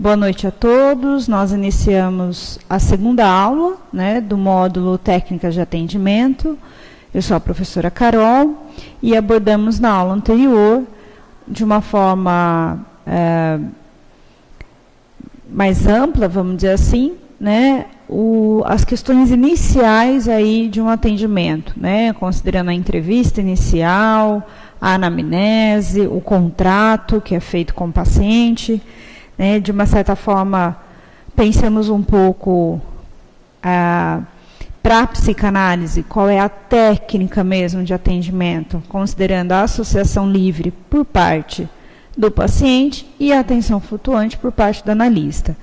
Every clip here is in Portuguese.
Boa noite a todos. Nós iniciamos a segunda aula, do módulo Técnicas de Atendimento. Eu sou a professora Carol e abordamos na aula anterior, de uma forma mais ampla, vamos dizer assim, as questões iniciais aí de um atendimento, considerando a entrevista inicial, a anamnese, o contrato que é feito com o paciente. De uma certa forma, pensamos um pouco para a psicanálise, qual é a técnica mesmo de atendimento, considerando a associação livre por parte do paciente e a atenção flutuante por parte do analista.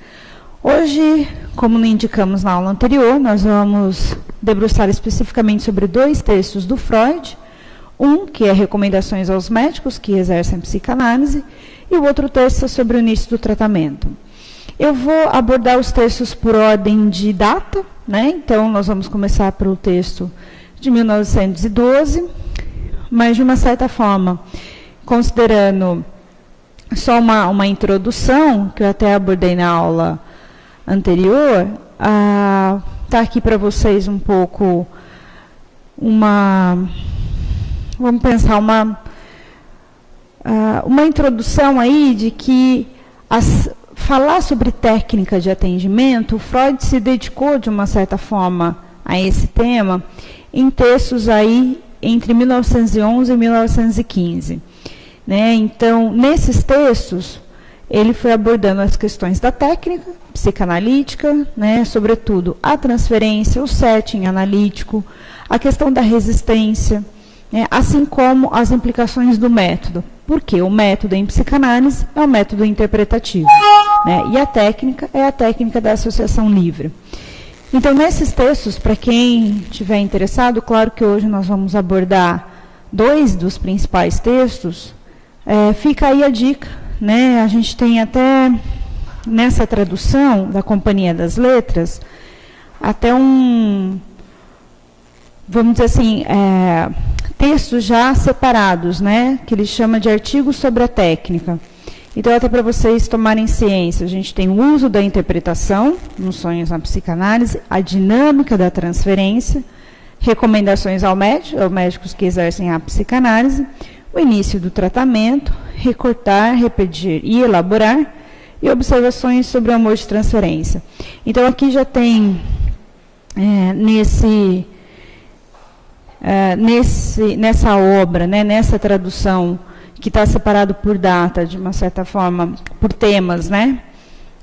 Hoje, como indicamos na aula anterior, nós vamos debruçar especificamente sobre dois textos do Freud, um que é Recomendações aos Médicos que Exercem Psicanálise, e o outro texto é sobre o início do tratamento. Eu vou abordar os textos por ordem de data, então nós vamos começar pelo texto de 1912, mas de uma certa forma, considerando só uma introdução, que eu até abordei na aula anterior, está aqui para vocês um pouco vamos pensar uma introdução aí de que falar sobre técnica de atendimento, o Freud se dedicou de uma certa forma a esse tema em textos aí entre 1911 e 1915. Então, nesses textos, ele foi abordando as questões da técnica psicanalítica, sobretudo a transferência, o setting analítico, a questão da resistência, assim como as implicações do método. Porque o método em psicanálise é o método interpretativo, e a técnica é a técnica da associação livre. Então, nesses textos, para quem estiver interessado, claro que hoje nós vamos abordar dois dos principais textos, fica aí a dica, a gente tem até, nessa tradução da Companhia das Letras, até vamos dizer assim, textos já separados, que ele chama de artigos sobre a técnica. Então, até para vocês tomarem ciência, a gente tem o uso da interpretação nos sonhos na psicanálise, a dinâmica da transferência, recomendações aos médicos que exercem a psicanálise, o início do tratamento, recortar, repetir e elaborar, e observações sobre o amor de transferência. Então, aqui já tem, nessa obra, nessa tradução, que está separado por data, de uma certa forma, por temas,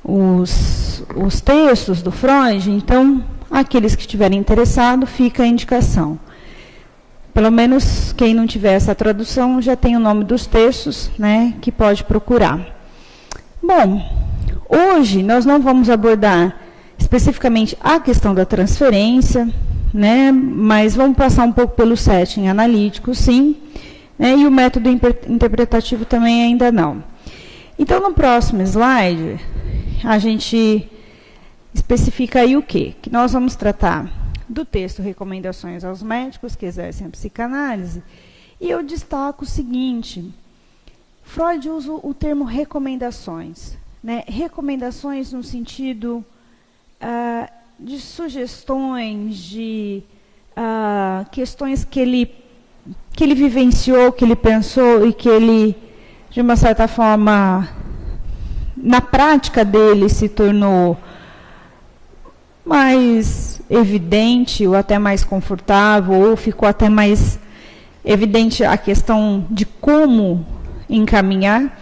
os textos do Freud. Então, aqueles que estiverem interessados, fica a indicação. Pelo menos, quem não tiver essa tradução, já tem o nome dos textos, que pode procurar. Bom, hoje nós não vamos abordar especificamente a questão da transferência, mas vamos passar um pouco pelo setting analítico, sim, e o método interpretativo também ainda não. Então, no próximo slide, a gente especifica aí o quê? Que nós vamos tratar do texto Recomendações aos Médicos que Exercem a Psicanálise, e eu destaco o seguinte: Freud usa o termo recomendações, recomendações no sentido de sugestões, de questões que ele vivenciou, que ele pensou e que ele, de uma certa forma, na prática dele, se tornou mais evidente ou até mais confortável, ou ficou até mais evidente a questão de como encaminhar.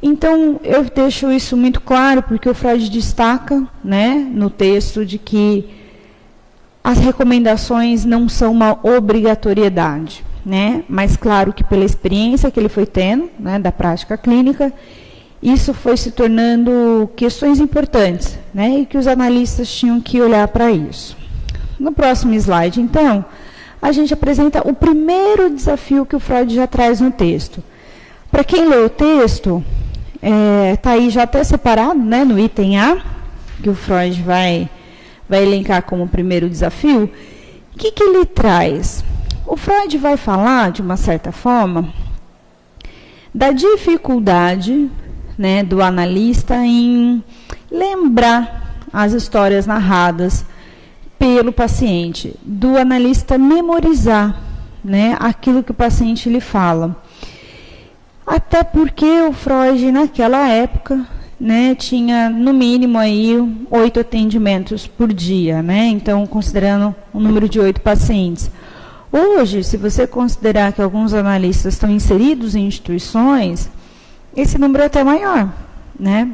Então, eu deixo isso muito claro, porque o Freud destaca, no texto, de que as recomendações não são uma obrigatoriedade, mas claro que pela experiência que ele foi tendo, da prática clínica, isso foi se tornando questões importantes, e que os analistas tinham que olhar para isso. No próximo slide, então, a gente apresenta o primeiro desafio que o Freud já traz no texto. Para quem lê o texto, está aí já até separado, no item A, que o Freud vai elencar como primeiro desafio. O que ele traz? O Freud vai falar, de uma certa forma, da dificuldade né, do analista em lembrar as histórias narradas pelo paciente, do analista memorizar, né, aquilo que o paciente lhe fala. Até porque o Freud, naquela época, né, tinha no mínimo aí 8 atendimentos por dia, né, então considerando um número de 8 pacientes. Hoje, se você considerar que alguns analistas estão inseridos em instituições, esse número é até maior, né?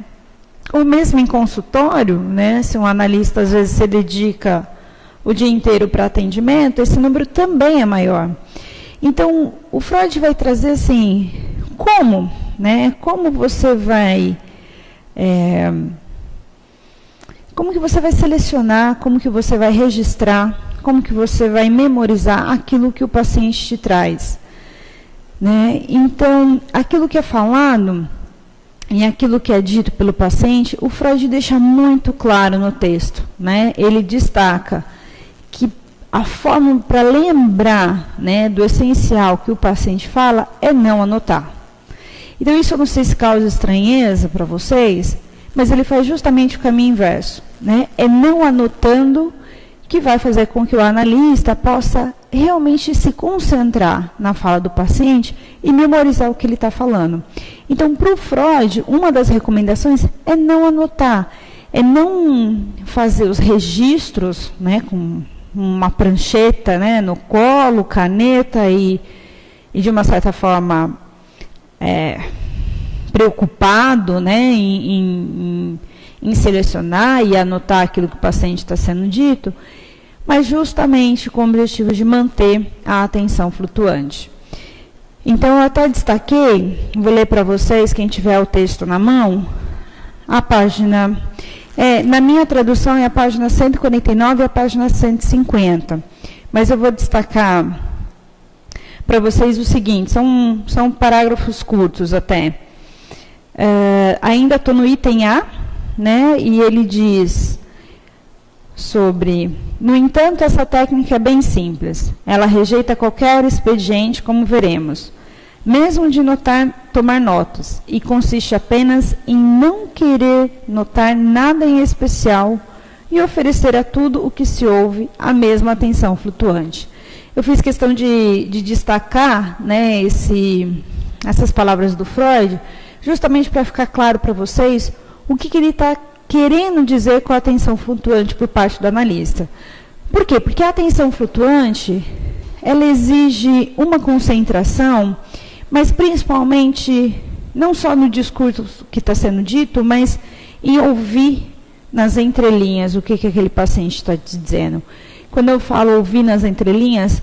Ou mesmo em consultório, né, se um analista às vezes se dedica o dia inteiro para atendimento, esse número também é maior. Então, o Freud vai trazer assim, como, né, como você vai, como que você vai selecionar, como que você vai registrar, como que você vai memorizar aquilo que o paciente te traz, né? Então, aquilo que é falado e aquilo que é dito pelo paciente, o Freud deixa muito claro no texto, né? Ele destaca que a forma para lembrar, né, do essencial que o paciente fala é não anotar. Então, isso eu não sei se causa estranheza para vocês, mas ele faz justamente o caminho inverso, né? É não anotando que vai fazer com que o analista possa realmente se concentrar na fala do paciente e memorizar o que ele está falando. Então, para o Freud, uma das recomendações é não anotar, é não fazer os registros, né, com uma prancheta, né, no colo, caneta e de uma certa forma preocupado, né, em selecionar e anotar aquilo que o paciente está sendo dito, mas justamente com o objetivo de manter a atenção flutuante. Então, eu até destaquei, vou ler para vocês, quem tiver o texto na mão, a página, na minha tradução é a página 149 e a página 150, mas eu vou destacar para vocês o seguinte, são parágrafos curtos até. Ainda estou no item A, né, e ele diz sobre, no entanto, essa técnica é bem simples. Ela rejeita qualquer expediente, como veremos, mesmo de tomar notas, e consiste apenas em não querer notar nada em especial e oferecer a tudo o que se ouve a mesma atenção flutuante. Eu fiz questão de destacar, né, essas palavras do Freud, justamente para ficar claro para vocês o que ele está querendo dizer com a atenção flutuante por parte do analista. Por quê? Porque a atenção flutuante, ela exige uma concentração, mas principalmente, não só no discurso que está sendo dito, mas em ouvir nas entrelinhas o que aquele paciente está dizendo. Quando eu falo ouvir nas entrelinhas,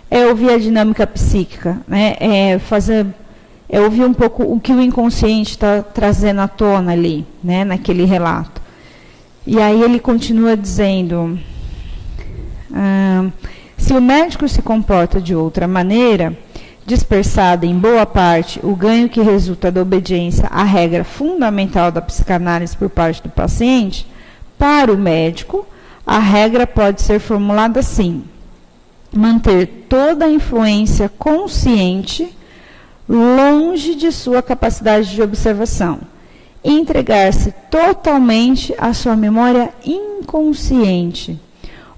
é ouvir a dinâmica psíquica, né? É ouvir um pouco o que o inconsciente está trazendo à tona ali, né, naquele relato. E aí ele continua dizendo, se o médico se comporta de outra maneira, dispersada em boa parte o ganho que resulta da obediência à regra fundamental da psicanálise por parte do paciente, para o médico, a regra pode ser formulada assim: manter toda a influência consciente longe de sua capacidade de observação, e entregar-se totalmente à sua memória inconsciente,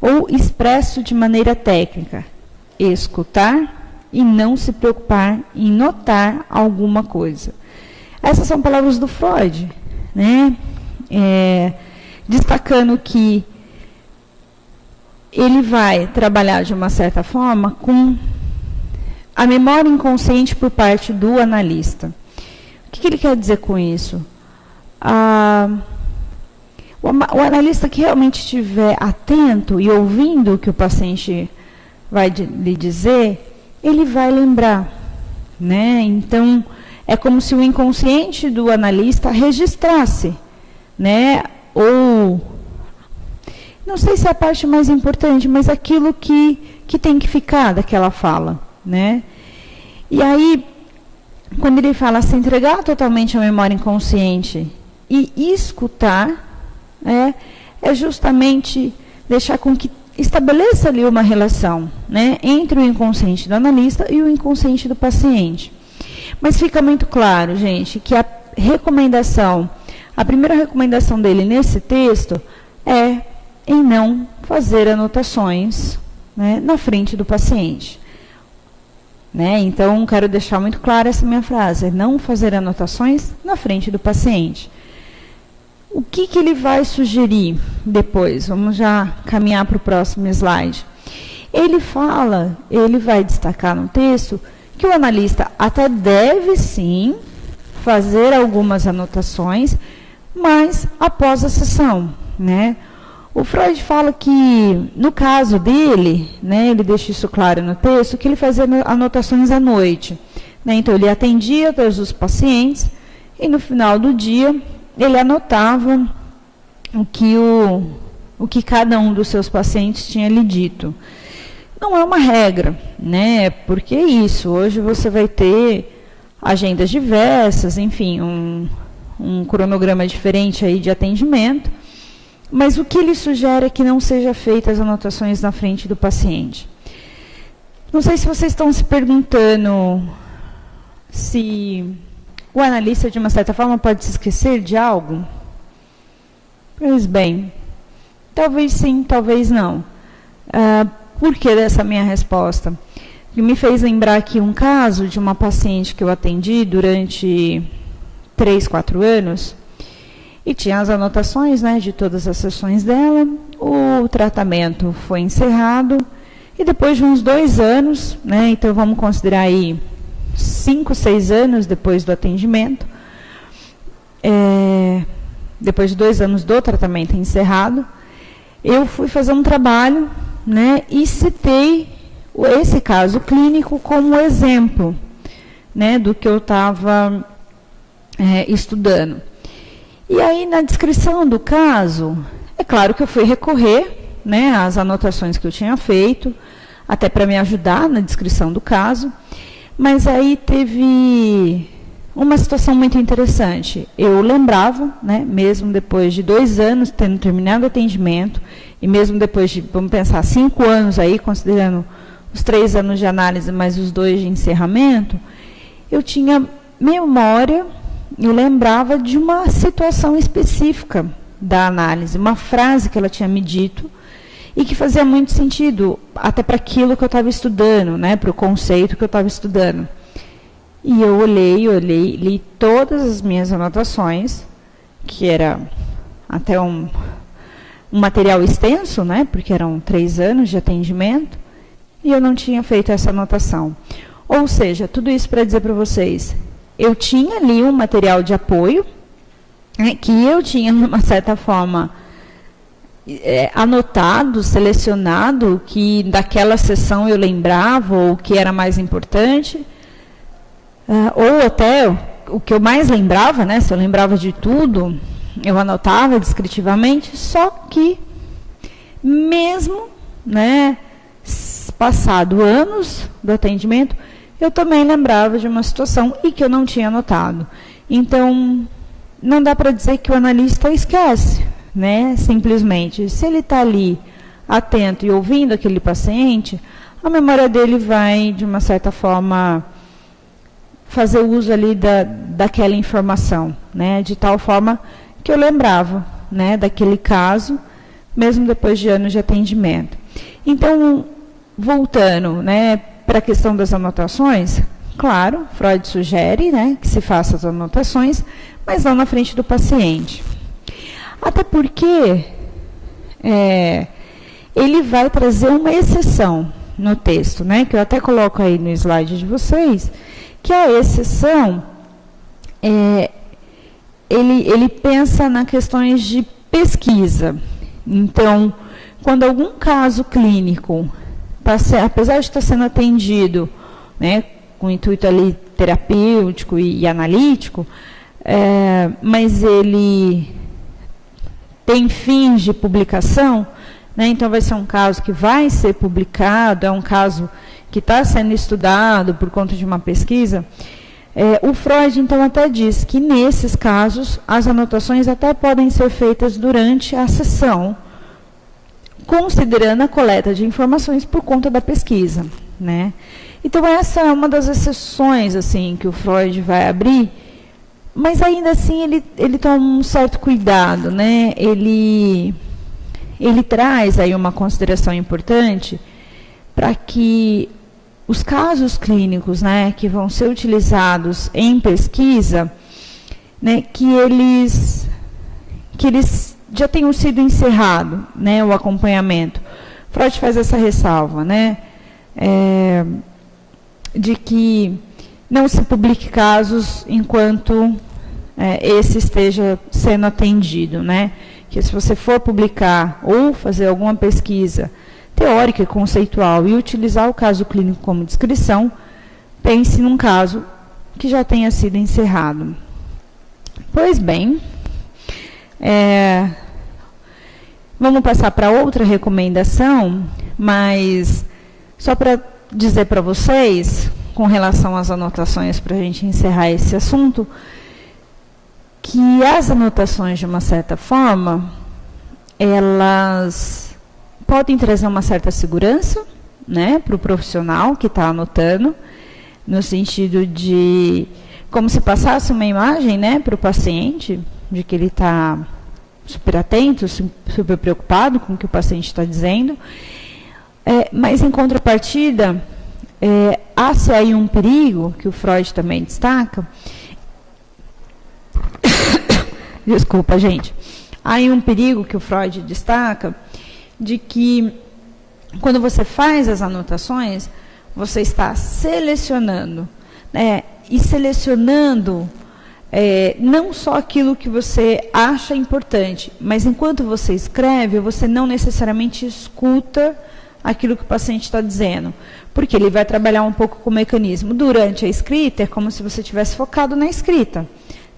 ou expresso de maneira técnica, escutar e não se preocupar em notar alguma coisa. Essas são palavras do Freud, né? Destacando que ele vai trabalhar de uma certa forma com a memória inconsciente por parte do analista. O que ele quer dizer com isso? O analista que realmente estiver atento e ouvindo o que o paciente vai lhe dizer, ele vai lembrar, né? Então, é como se o inconsciente do analista registrasse, né? Ou, não sei se é a parte mais importante, mas aquilo que tem que ficar daquela fala, né? E aí, quando ele fala se entregar totalmente à memória inconsciente e escutar, é justamente deixar com que estabeleça ali uma relação, né, entre o inconsciente do analista e o inconsciente do paciente. Mas fica muito claro, gente, que recomendação, a primeira recomendação dele nesse texto é em não fazer anotações, né, na frente do paciente. Né? Então, quero deixar muito clara essa minha frase, não fazer anotações na frente do paciente. O que ele vai sugerir depois? Vamos já caminhar para o próximo slide. Ele vai destacar no texto que o analista até deve sim fazer algumas anotações, mas após a sessão, né? O Freud fala que, no caso dele, né, ele deixa isso claro no texto, que ele fazia anotações à noite. Né? Então, ele atendia todos os pacientes e, no final do dia, ele anotava o que cada um dos seus pacientes tinha lhe dito. Não é uma regra, né? Porque é isso. Hoje você vai ter agendas diversas, enfim, um cronograma diferente aí de atendimento. Mas o que ele sugere é que não seja feitas as anotações na frente do paciente. Não sei se vocês estão se perguntando se o analista, de uma certa forma, pode se esquecer de algo. Pois bem, talvez sim, talvez não. Por que dessa minha resposta? Me fez lembrar aqui um caso de uma paciente que eu atendi durante 3, 4 anos, e tinha as anotações, né, de todas as sessões dela. O tratamento foi encerrado, e depois de uns 2 anos, né, então vamos considerar aí 5, 6 anos depois do atendimento, depois de 2 anos do tratamento encerrado, eu fui fazer um trabalho, né, e citei esse caso clínico como exemplo, né, do que eu estava estudando. E aí, na descrição do caso, é claro que eu fui recorrer, né, às anotações que eu tinha feito, até para me ajudar na descrição do caso, mas aí teve uma situação muito interessante. Eu lembrava, né, mesmo depois de 2 anos tendo terminado o atendimento, e mesmo depois de, vamos pensar, 5 anos aí, considerando os 3 anos de análise mais os 2 de encerramento, eu tinha memória. Eu lembrava de uma situação específica da análise, uma frase que ela tinha me dito e que fazia muito sentido, até para aquilo que eu estava estudando, né, para o conceito que eu estava estudando. E eu olhei, li todas as minhas anotações, que era até um material extenso, né, porque eram 3 anos de atendimento, e eu não tinha feito essa anotação. Ou seja, tudo isso para dizer para vocês, eu tinha ali um material de apoio, né, que eu tinha, de uma certa forma, anotado, selecionado, que daquela sessão eu lembrava, ou o que era mais importante, ou até o que eu mais lembrava, né, se eu lembrava de tudo, eu anotava descritivamente, só que, mesmo, né, passado anos do atendimento, eu também lembrava de uma situação e que eu não tinha anotado. Então, não dá para dizer que o analista esquece, né? Simplesmente, se ele está ali atento e ouvindo aquele paciente, a memória dele vai, de uma certa forma, fazer uso ali daquela informação, né? De tal forma que eu lembrava, né, daquele caso, mesmo depois de anos de atendimento. Então, voltando, né, para a questão das anotações, claro, Freud sugere, né, que se faça as anotações, mas não na frente do paciente. Até porque ele vai trazer uma exceção no texto, né, que eu até coloco aí no slide de vocês, que a exceção, ele pensa nas questões de pesquisa. Então, quando algum caso clínico, apesar de estar sendo atendido, né, com intuito ali terapêutico e analítico, mas ele tem fins de publicação, né, então vai ser um caso que vai ser publicado, é um caso que está sendo estudado por conta de uma pesquisa, o Freud, então, até diz que, nesses casos, as anotações até podem ser feitas durante a sessão, considerando a coleta de informações por conta da pesquisa, né? Então, essa é uma das exceções, assim, que o Freud vai abrir Mas ainda assim ele toma um certo cuidado, né? Ele traz aí uma consideração importante para que os casos clínicos, né, que vão ser utilizados em pesquisa, né, que eles já tenham sido encerrado, né, o acompanhamento. Freud faz essa ressalva, né, de que não se publique casos enquanto esse esteja sendo atendido, né? Que se você for publicar ou fazer alguma pesquisa teórica e conceitual e utilizar o caso clínico como descrição, pense num caso que já tenha sido encerrado. Pois bem, vamos passar para outra recomendação, mas só para dizer para vocês, com relação às anotações, para a gente encerrar esse assunto, que as anotações, de uma certa forma, elas podem trazer uma certa segurança, né, para o profissional que está anotando, no sentido de como se passasse uma imagem, né, para o paciente, de que ele está super atento, super preocupado com o que o paciente está dizendo, mas em contrapartida, há-se aí um perigo, que o Freud também destaca. Desculpa, gente. Há aí um perigo que o Freud destaca, de que quando você faz as anotações, você está selecionando, né, e selecionando não só aquilo que você acha importante, mas enquanto você escreve, você não necessariamente escuta aquilo que o paciente está dizendo, porque ele vai trabalhar um pouco com o mecanismo. Durante a escrita, é como se você tivesse focado na escrita,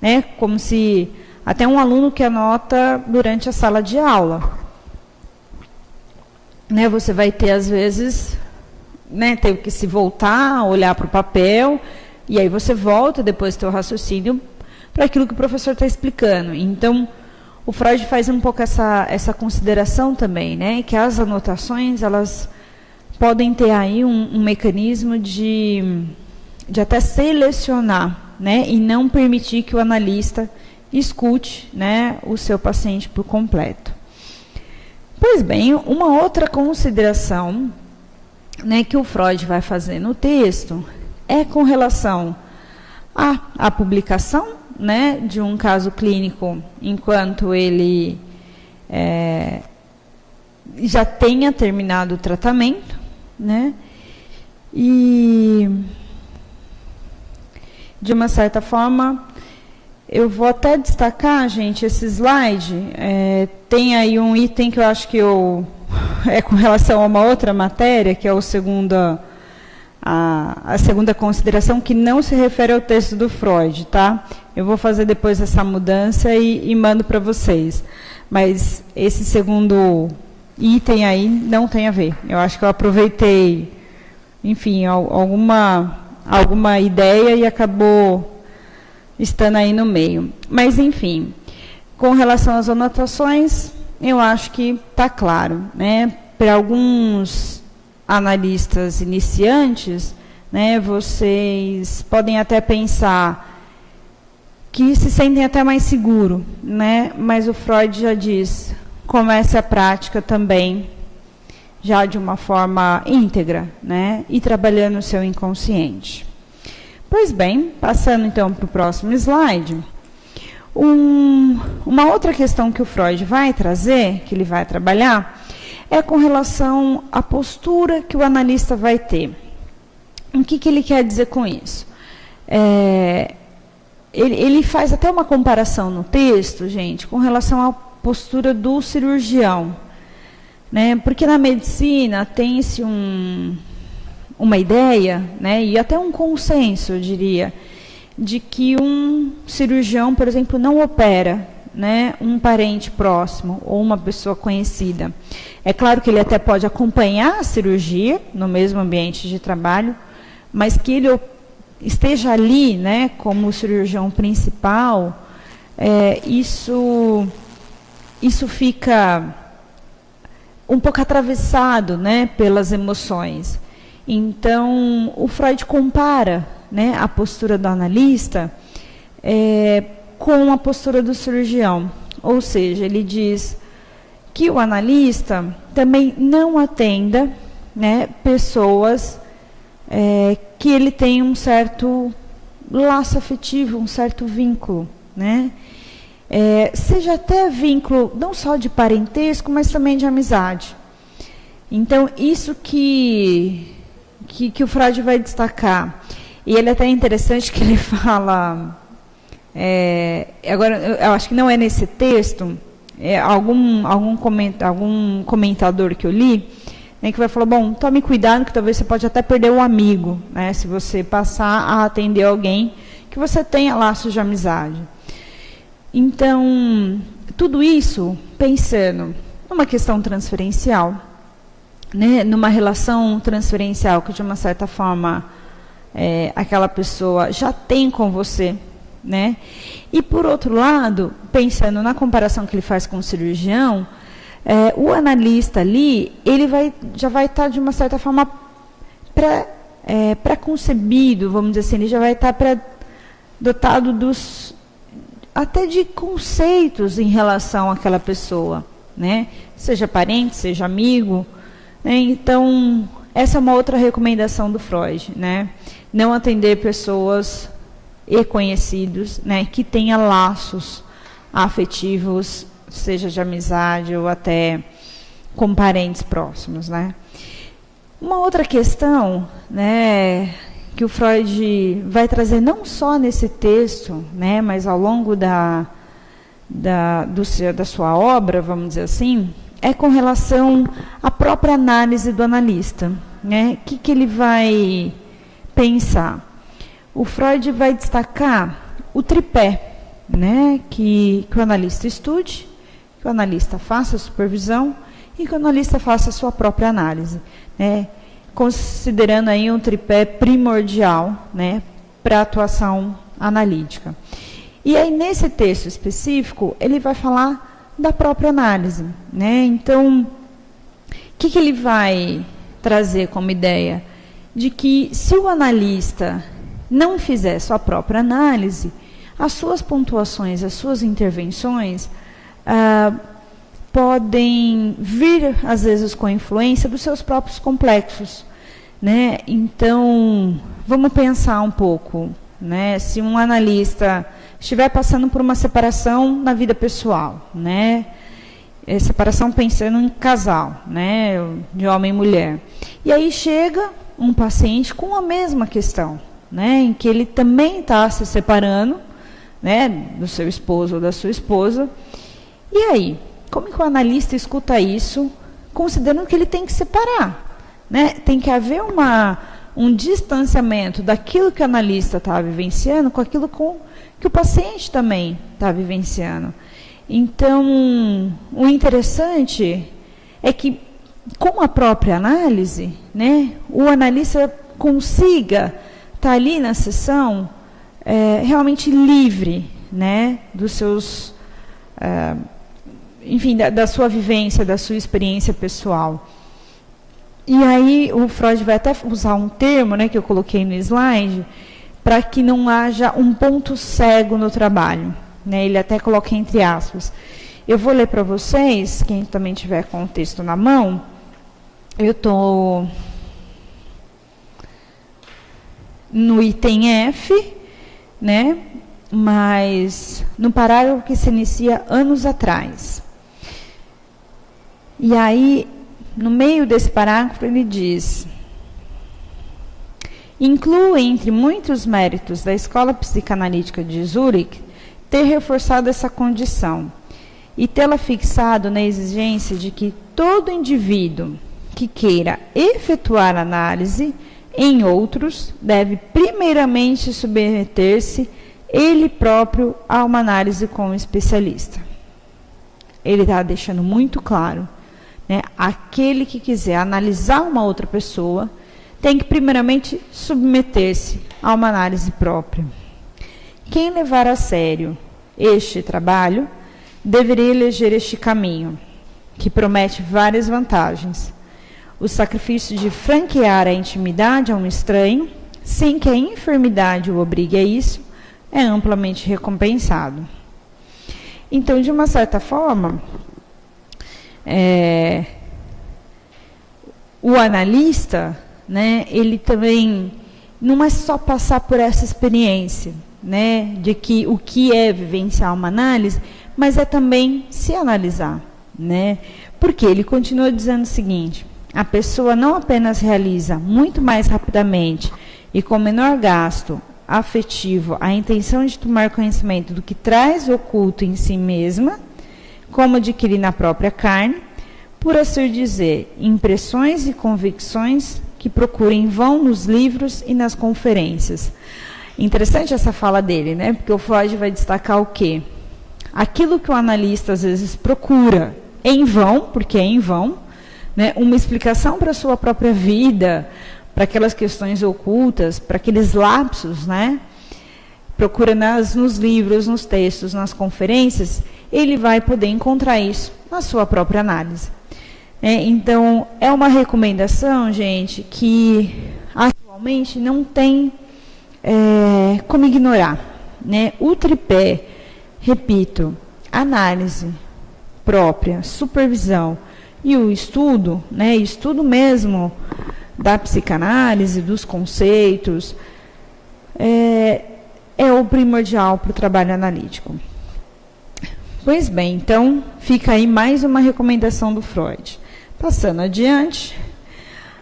né? Como se até um aluno que anota durante a sala de aula, né? Você vai ter, às vezes, né, ter que se voltar, olhar para o papel, e aí você volta depois do seu raciocínio para aquilo que o professor está explicando. Então, o Freud faz um pouco essa consideração também, né, que as anotações, elas podem ter aí um mecanismo de até selecionar, né, e não permitir que o analista escute, né, o seu paciente por completo. Pois bem, uma outra consideração, né, que o Freud vai fazer no texto é com relação à publicação, né, de um caso clínico enquanto ele já tenha terminado o tratamento, né, e de uma certa forma eu vou até destacar, gente, esse slide, tem aí um item que eu acho que é com relação a uma outra matéria, que é a segunda consideração, que não se refere ao texto do Freud, tá? Eu vou fazer depois essa mudança e mando para vocês. Mas esse segundo item aí não tem a ver. Eu acho que eu aproveitei, enfim, alguma ideia e acabou estando aí no meio. Mas, enfim, com relação às anotações, eu acho que está claro, né? Para alguns analistas iniciantes, né, vocês podem até pensar que se sentem até mais seguro, né? Mas o Freud já diz, comece a prática também já de uma forma íntegra, né? E trabalhando o seu inconsciente. Pois bem, passando então para o próximo slide, uma outra questão que o Freud vai trazer, que ele vai trabalhar, é com relação à postura que o analista vai ter. O que ele quer dizer com isso? Ele faz até uma comparação no texto, gente, com relação à postura do cirurgião, né? Porque na medicina tem-se uma ideia, né, e até um consenso, eu diria, de que um cirurgião, por exemplo, não opera, né, um parente próximo ou uma pessoa conhecida. É claro que ele até pode acompanhar a cirurgia no mesmo ambiente de trabalho, mas que ele esteja ali, né, como o cirurgião principal, isso fica um pouco atravessado, né, pelas emoções. Então, o Freud compara, né, a postura do analista com a postura do cirurgião. Ou seja, ele diz que o analista também não atenda, né, pessoas que ele tem um certo laço afetivo, um certo vínculo, né? Seja até vínculo não só de parentesco, mas também de amizade. Então, isso que o Freud vai destacar. E ele é até interessante que ele fala, agora, eu acho que não é nesse texto, algum comentador que eu li, né, que vai falar, bom, tome cuidado que talvez você pode até perder o amigo, né, se você passar a atender alguém que você tenha laços de amizade. Então, tudo isso pensando numa questão transferencial, né, numa relação transferencial que, de uma certa forma, aquela pessoa já tem com você, né? E, por outro lado, pensando na comparação que ele faz com o cirurgião, o analista ali, ele já vai estar, de uma certa forma, pré-concebido, vamos dizer assim, ele já vai estar dotado até de conceitos em relação àquela pessoa, né? Seja parente, seja amigo, né? Então, essa é uma outra recomendação do Freud, né? Não atender pessoas e conhecidos, né, que tenha laços afetivos, seja de amizade ou até com parentes próximos, né? Uma outra questão, né, que o Freud vai trazer não só nesse texto, né, mas ao longo da sua obra, vamos dizer assim, é com relação à própria análise do analista, né? O que ele vai pensar? O Freud vai destacar o tripé, né, que o analista estude, que o analista faça a supervisão e que o analista faça a sua própria análise, né, considerando aí um tripé primordial, né, para a atuação analítica. E aí, nesse texto específico, ele vai falar da própria análise, né? Então, o que ele vai trazer como ideia? De que se o analista não fizer sua própria análise, as suas pontuações, as suas intervenções podem vir, às vezes, com a influência dos seus próprios complexos, né? Então, vamos pensar um pouco, né? Se um analista estiver passando por uma separação na vida pessoal, né? Separação pensando em casal, né? De homem e mulher. E aí chega um paciente com a mesma questão, né, em que ele também está se separando, né, do seu esposo ou da sua esposa. E aí, como que o analista escuta isso, considerando que ele tem que separar, né? Tem que haver um distanciamento daquilo que o analista está vivenciando com aquilo que o paciente também está vivenciando. Então, o interessante é que, com a própria análise, né, o analista consiga estar ali na sessão realmente livre, né, dos seus, enfim, da sua vivência, da sua experiência pessoal. E aí o Freud vai até usar um termo, né, que eu coloquei no slide, para que não haja um ponto cego no trabalho, né, ele até coloca entre aspas. Eu vou ler para vocês, quem também tiver com o texto na mão, eu estou no item F, né? Mas no parágrafo que se inicia anos atrás. E aí, no meio desse parágrafo, ele diz: inclui entre muitos méritos da Escola Psicanalítica de Zurique ter reforçado essa condição e tê-la fixado na exigência de que todo indivíduo que queira efetuar análise em outros deve primeiramente submeter-se ele próprio a uma análise com um especialista. Ele está deixando muito claro, né, aquele que quiser analisar uma outra pessoa tem que primeiramente submeter-se a uma análise própria. Quem levar a sério este trabalho deveria eleger este caminho, que promete várias vantagens. O sacrifício de franquear a intimidade a um estranho, sem que a enfermidade o obrigue a isso, é amplamente recompensado. Então, de uma certa forma, o analista, né, ele também não é só passar por essa experiência, né, de que o que é vivenciar uma análise, mas é também se analisar, né? Porque ele continua dizendo o seguinte: a pessoa não apenas realiza muito mais rapidamente e com menor gasto afetivo a intenção de tomar conhecimento do que traz oculto em si mesma, como adquirir na própria carne, por assim dizer, impressões e convicções que procura em vão nos livros e nas conferências. Interessante essa fala dele, né? Porque o Freud vai destacar o quê? Aquilo que o analista às vezes procura em vão, porque é em vão, né? Uma explicação para a sua própria vida, para aquelas questões ocultas, para aqueles lapsos, né? Procura nos livros, nos textos, nas conferências, ele vai poder encontrar isso na sua própria análise. Então, é uma recomendação, gente, que atualmente não tem como ignorar, né? O tripé, repito, análise própria, supervisão e o estudo, né? Estudo mesmo da psicanálise, dos conceitos, é o primordial para o trabalho analítico. Pois bem, então, fica aí mais uma recomendação do Freud. Passando adiante,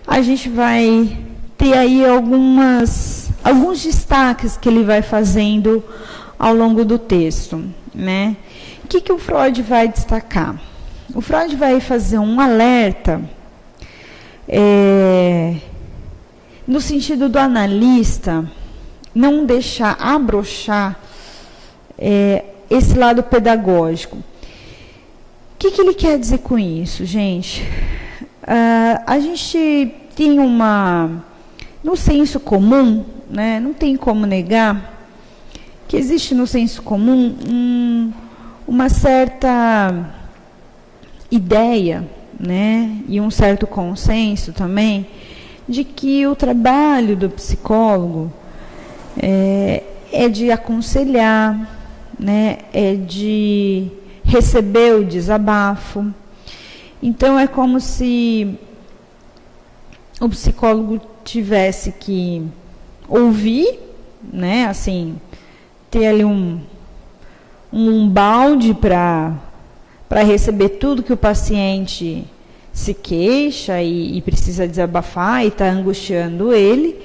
a gente vai ter aí alguns destaques que ele vai fazendo ao longo do texto, né? O que o Freud vai destacar? O Freud vai fazer um alerta no sentido do analista não deixar abrochar esse lado pedagógico. O que ele quer dizer com isso, gente? A gente tem no senso comum, né, não tem como negar que existe no senso comum uma certa ideia, né, e um certo consenso também, de que o trabalho do psicólogo é de aconselhar, né, é de receber o desabafo. Então, é como se o psicólogo tivesse que ouvir, né, assim, ter ali um balde para receber tudo que o paciente se queixa e precisa desabafar e está angustiando ele,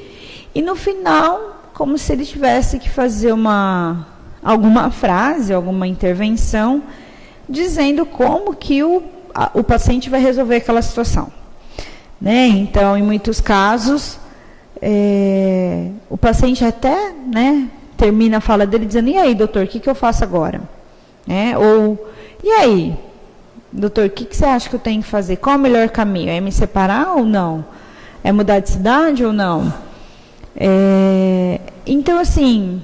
e no final, como se ele tivesse que fazer alguma frase, alguma intervenção, dizendo como que o paciente vai resolver aquela situação, né? Então, em muitos casos, o paciente até, né, termina a fala dele dizendo: e aí, doutor, o que eu faço agora? Ou, e aí, doutor, o que você acha que eu tenho que fazer? Qual é o melhor caminho? É me separar ou não? É mudar de cidade ou não? Então, assim,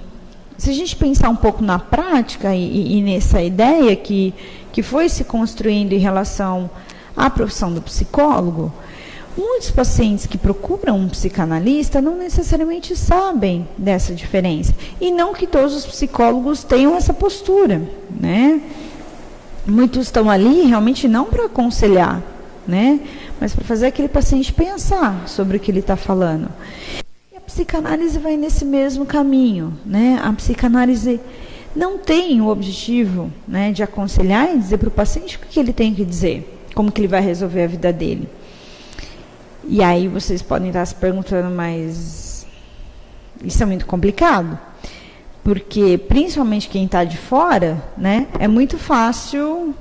se a gente pensar um pouco na prática e nessa ideia que foi se construindo em relação à profissão do psicólogo, muitos pacientes que procuram um psicanalista não necessariamente sabem dessa diferença. E não que todos os psicólogos tenham essa postura, né? Muitos estão ali realmente não para aconselhar, né, mas para fazer aquele paciente pensar sobre o que ele está falando. E a psicanálise vai nesse mesmo caminho, né? A psicanálise não tem o objetivo, né, de aconselhar e dizer para o paciente o que ele tem que dizer, como que ele vai resolver a vida dele. E aí vocês podem estar se perguntando, mas isso é muito complicado? Porque, principalmente quem está de fora, né, é muito fácil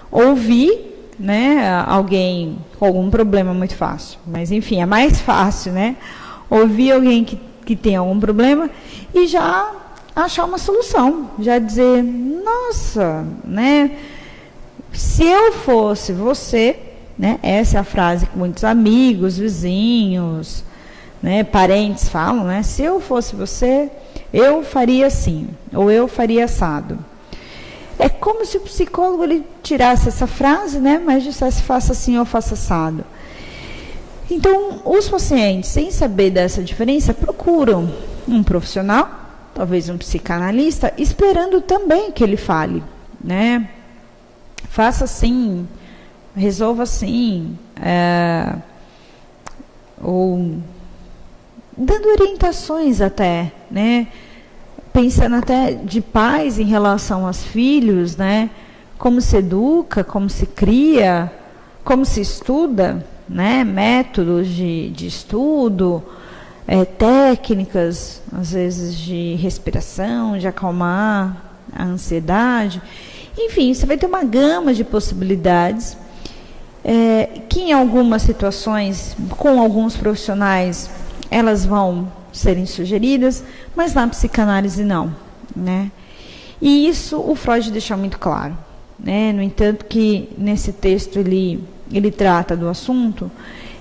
ouvir, né, alguém com algum problema, muito fácil. Mas, enfim, é mais fácil, né, ouvir alguém que tem algum problema e já achar uma solução. Já dizer: nossa, né, se eu fosse você, né, essa é a frase que muitos amigos, vizinhos, né, parentes falam, né, se eu fosse você, eu faria assim, ou eu faria assado. É como se o psicólogo ele tirasse essa frase, né, mas dissesse: faça assim ou faça assado. Então, os pacientes, sem saber dessa diferença, procuram um profissional, talvez um psicanalista, esperando também que ele fale, né? Faça assim, resolva assim, ou dando orientações até, né? Pensando até de pais em relação aos filhos, né? Como se educa, como se cria, como se estuda, né? Métodos de estudo, técnicas, às vezes, de respiração, de acalmar a ansiedade. Enfim, você vai ter uma gama de possibilidades que em algumas situações, com alguns profissionais, elas vão serem sugeridas, mas na psicanálise não, né? E isso o Freud deixa muito claro, né? No entanto que nesse texto ele trata do assunto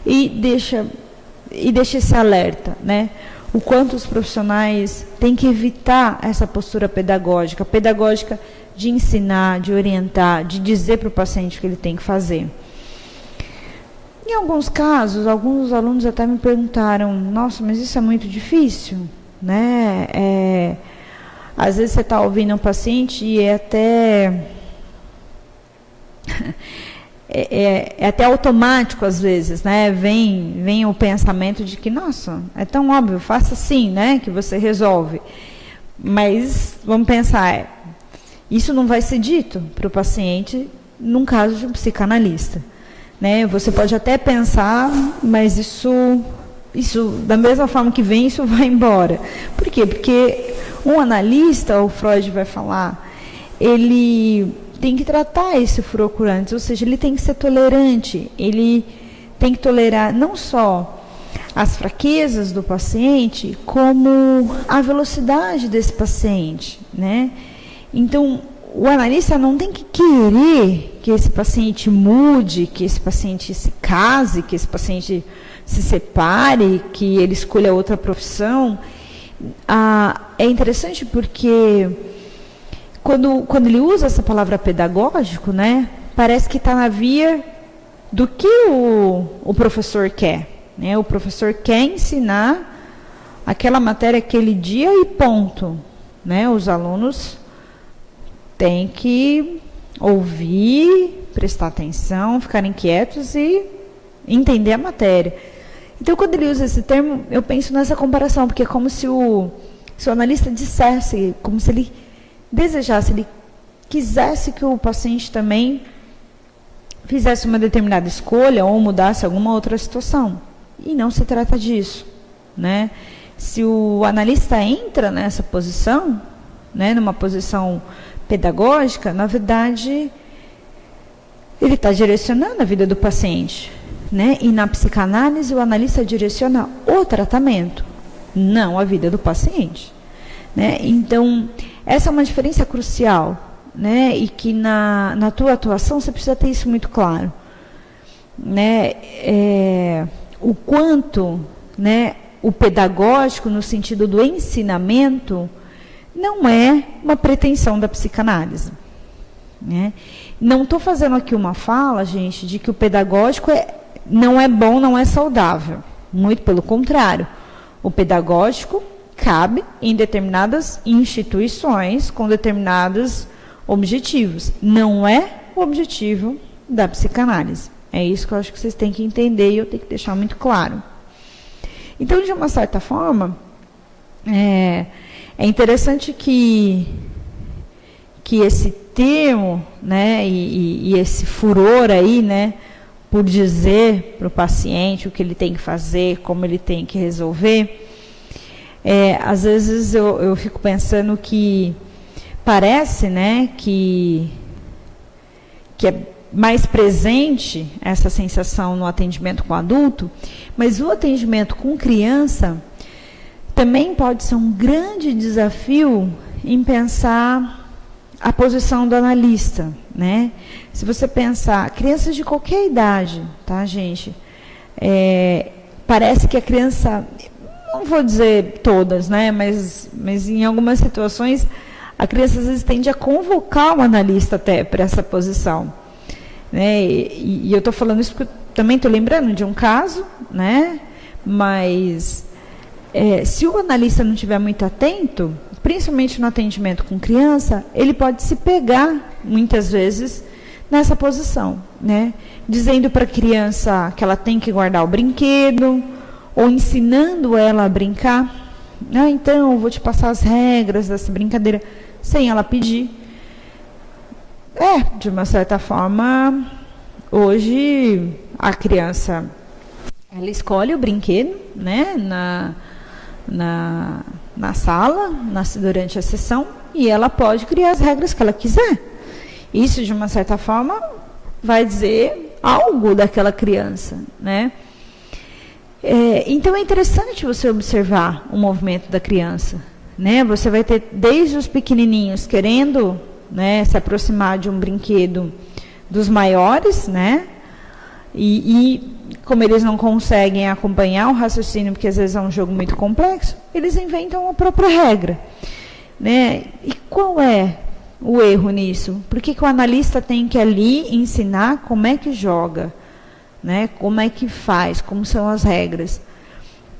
e deixa esse alerta, né? O quanto os profissionais têm que evitar essa postura pedagógica de ensinar, de orientar, de dizer para o paciente o que ele tem que fazer. Em alguns casos, alguns alunos até me perguntaram, nossa, mas isso é muito difícil, né? Às vezes você está ouvindo um paciente e é até automático às vezes, né? Vem o pensamento de que, nossa, é tão óbvio, faça assim, né? Que você resolve. Mas vamos pensar, isso não vai ser dito para o paciente num caso de um psicanalista, né? Você pode até pensar, mas isso da mesma forma que vem, isso vai embora. Por quê? Porque um analista, o Freud vai falar, ele tem que tratar esse furor antes, ou seja, ele tem que ser tolerante, ele tem que tolerar não só as fraquezas do paciente, como a velocidade desse paciente, né? Então, o analista não tem que querer que esse paciente mude, que esse paciente se case, que esse paciente se separe, que ele escolha outra profissão. É interessante porque quando ele usa essa palavra pedagógico, né, parece que está na via do que o professor quer, né? O professor quer ensinar aquela matéria aquele dia e ponto, né? Os alunos têm que ouvir, prestar atenção, ficarem quietos e entender a matéria. Então, quando ele usa esse termo, eu penso nessa comparação, porque é como se o analista dissesse, como se ele desejasse, ele quisesse que o paciente também fizesse uma determinada escolha ou mudasse alguma outra situação. E não se trata disso, né? Se o analista entra nessa posição, né, numa posição pedagógica, na verdade, ele está direcionando a vida do paciente, né? E na psicanálise, o analista direciona o tratamento, não a vida do paciente, né? Então, essa é uma diferença crucial, né? E que na tua atuação você precisa ter isso muito claro, né? O quanto, né, o pedagógico, no sentido do ensinamento, não é uma pretensão da psicanálise, né? Não estou fazendo aqui uma fala, gente, de que o pedagógico não é bom, não é saudável. Muito pelo contrário. O pedagógico cabe em determinadas instituições com determinados objetivos. Não é o objetivo da psicanálise. É isso que eu acho que vocês têm que entender e eu tenho que deixar muito claro. Então, de uma certa forma, é interessante que esse termo, né, e esse furor aí, né, por dizer para o paciente o que ele tem que fazer, como ele tem que resolver, às vezes eu fico pensando que parece, né, que é mais presente essa sensação no atendimento com adulto, mas o atendimento com criança também pode ser um grande desafio em pensar a posição do analista, né? Se você pensar, crianças de qualquer idade, tá, gente? Parece que a criança, não vou dizer todas, né? Mas em algumas situações, a criança às vezes tende a convocar o analista até para essa posição, né? E eu estou falando isso porque eu também estou lembrando de um caso, né? Mas se o analista não estiver muito atento, principalmente no atendimento com criança, ele pode se pegar, muitas vezes, nessa posição, né? Dizendo para a criança que ela tem que guardar o brinquedo, ou ensinando ela a brincar. Então, eu vou te passar as regras dessa brincadeira, sem ela pedir. De uma certa forma, hoje, a criança, ela escolhe o brinquedo, né, na sala, durante a sessão, e ela pode criar as regras que ela quiser. Isso, de uma certa forma, vai dizer algo daquela criança, né? Então, é interessante você observar o movimento da criança, né? Você vai ter desde os pequenininhos querendo, né, se aproximar de um brinquedo dos maiores, né? E como eles não conseguem acompanhar o raciocínio, porque às vezes é um jogo muito complexo, eles inventam a própria regra, né? E qual é o erro nisso? Por que o analista tem que ali ensinar como é que joga, né? Como é que faz, como são as regras?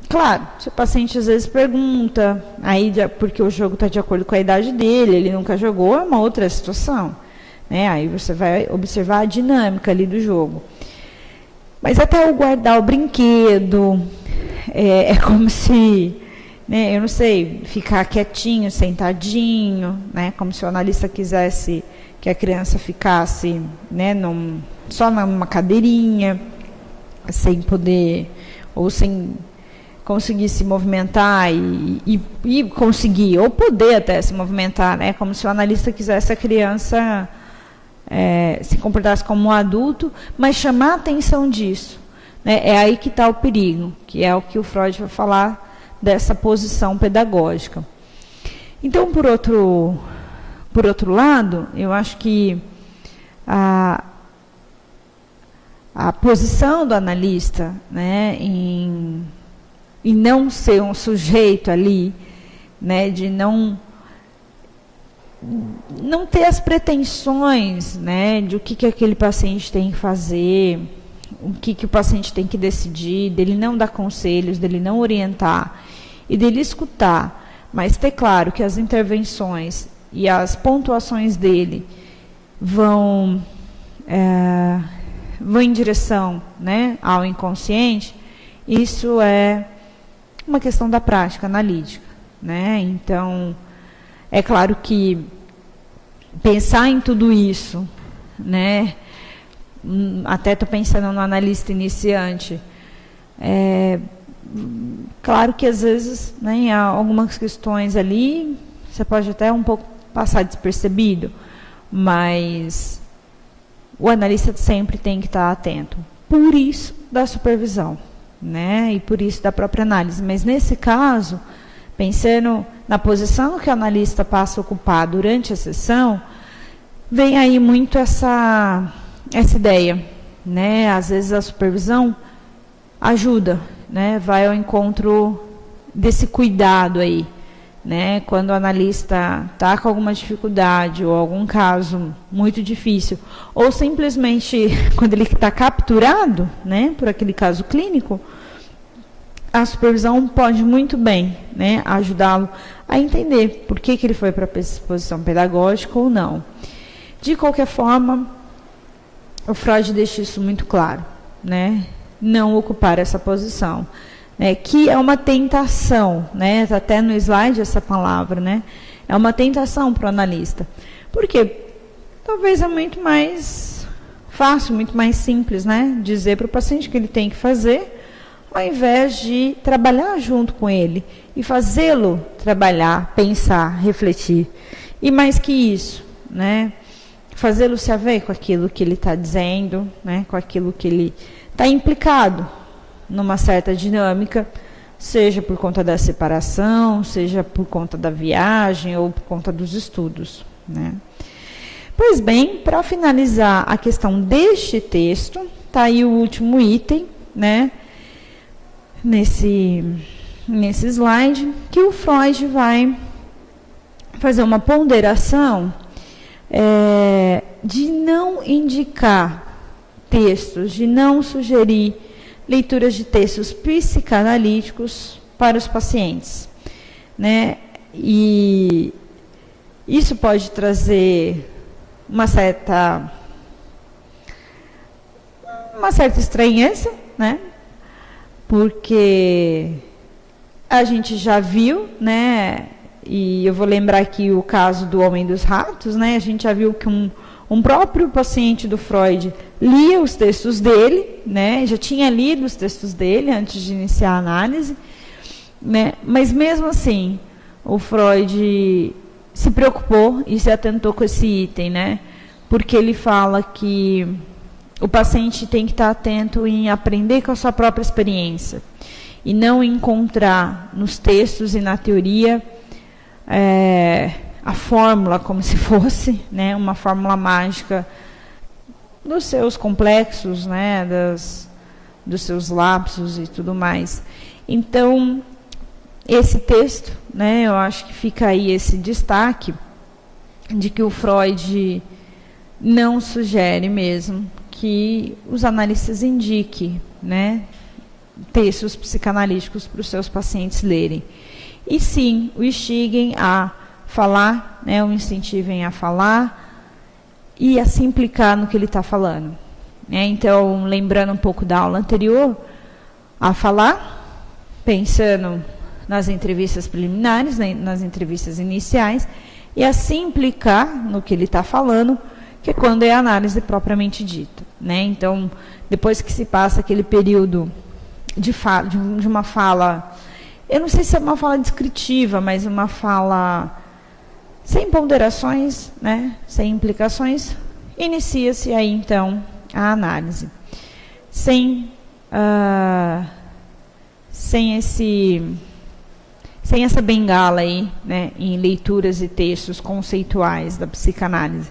Claro, se o paciente às vezes pergunta, aí porque o jogo está de acordo com a idade dele, ele nunca jogou, é uma outra situação, né? Aí você vai observar a dinâmica ali do jogo. Mas até o guardar o brinquedo, é como se, né, eu não sei, ficar quietinho, sentadinho, né, como se o analista quisesse que a criança ficasse, né, só numa cadeirinha, sem poder, ou sem conseguir se movimentar e conseguir, ou poder até se movimentar, né, como se o analista quisesse a criança se comportasse como um adulto, mas chamar a atenção disso, né? É aí que está o perigo, que é o que o Freud vai falar dessa posição pedagógica. Então, por outro lado, eu acho que a posição do analista, né, em não ser um sujeito ali, né, de não ter as pretensões, né, de o que aquele paciente tem que fazer, o que o paciente tem que decidir, dele não dar conselhos, dele não orientar, e dele escutar, mas ter claro que as intervenções e as pontuações dele vão em direção, né, ao inconsciente. Isso é uma questão da prática analítica, né? Então, é claro que pensar em tudo isso, né? Até estou pensando no analista iniciante. Claro que às vezes, né, há algumas questões ali, você pode até um pouco passar despercebido, mas o analista sempre tem que estar atento. Por isso da supervisão, né? E por isso da própria análise. Mas nesse caso, pensando na posição que o analista passa a ocupar durante a sessão, vem aí muito essa ideia, né? Às vezes a supervisão ajuda, né? Vai ao encontro desse cuidado aí, né? Quando o analista está com alguma dificuldade ou algum caso muito difícil, ou simplesmente quando ele está capturado, né, por aquele caso clínico, a supervisão pode muito bem, né, ajudá-lo a entender por que ele foi para a exposição pedagógica ou não. De qualquer forma, o Freud deixa isso muito claro, né, não ocupar essa posição, né, que é uma tentação, né, está até no slide essa palavra, né, é uma tentação para o analista. Por quê? Talvez é muito mais fácil, muito mais simples, né, dizer para o paciente o que ele tem que fazer, ao invés de trabalhar junto com ele e fazê-lo trabalhar, pensar, refletir. E mais que isso, né, fazê-lo se haver com aquilo que ele está dizendo, né, com aquilo que ele está implicado numa certa dinâmica, seja por conta da separação, seja por conta da viagem ou por conta dos estudos, né. Pois bem, para finalizar a questão deste texto, está aí o último item, né, nesse slide, que o Freud vai fazer uma ponderação de não indicar textos, de não sugerir leituras de textos psicanalíticos para os pacientes, né? E isso pode trazer uma certa estranheza, né? Porque a gente já viu, né? E eu vou lembrar aqui o caso do Homem dos Ratos, né? A gente já viu que um próprio paciente do Freud lia os textos dele, né? Já tinha lido os textos dele antes de iniciar a análise, né? Mas mesmo assim, o Freud se preocupou e se atentou com esse item, né? Porque ele fala que o paciente tem que estar atento em aprender com a sua própria experiência e não encontrar nos textos e na teoria a fórmula como se fosse, né, uma fórmula mágica dos seus complexos, né, dos seus lapsos e tudo mais. Então, esse texto, né, eu acho que fica aí esse destaque de que o Freud não sugere mesmo que os analistas indiquem, né, textos psicanalíticos para os seus pacientes lerem. E sim, o instiguem a falar, né, o incentivem a falar e a se implicar no que ele está falando. Então, lembrando um pouco da aula anterior, a falar, pensando nas entrevistas preliminares, né, nas entrevistas iniciais, e a se implicar no que ele está falando, que é quando é a análise propriamente dita, né? Então, depois que se passa aquele período de uma fala, eu não sei se é uma fala descritiva, mas uma fala sem ponderações, né? Sem implicações, inicia-se aí, então, a análise. Sem essa bengala aí, né, em leituras e textos conceituais da psicanálise.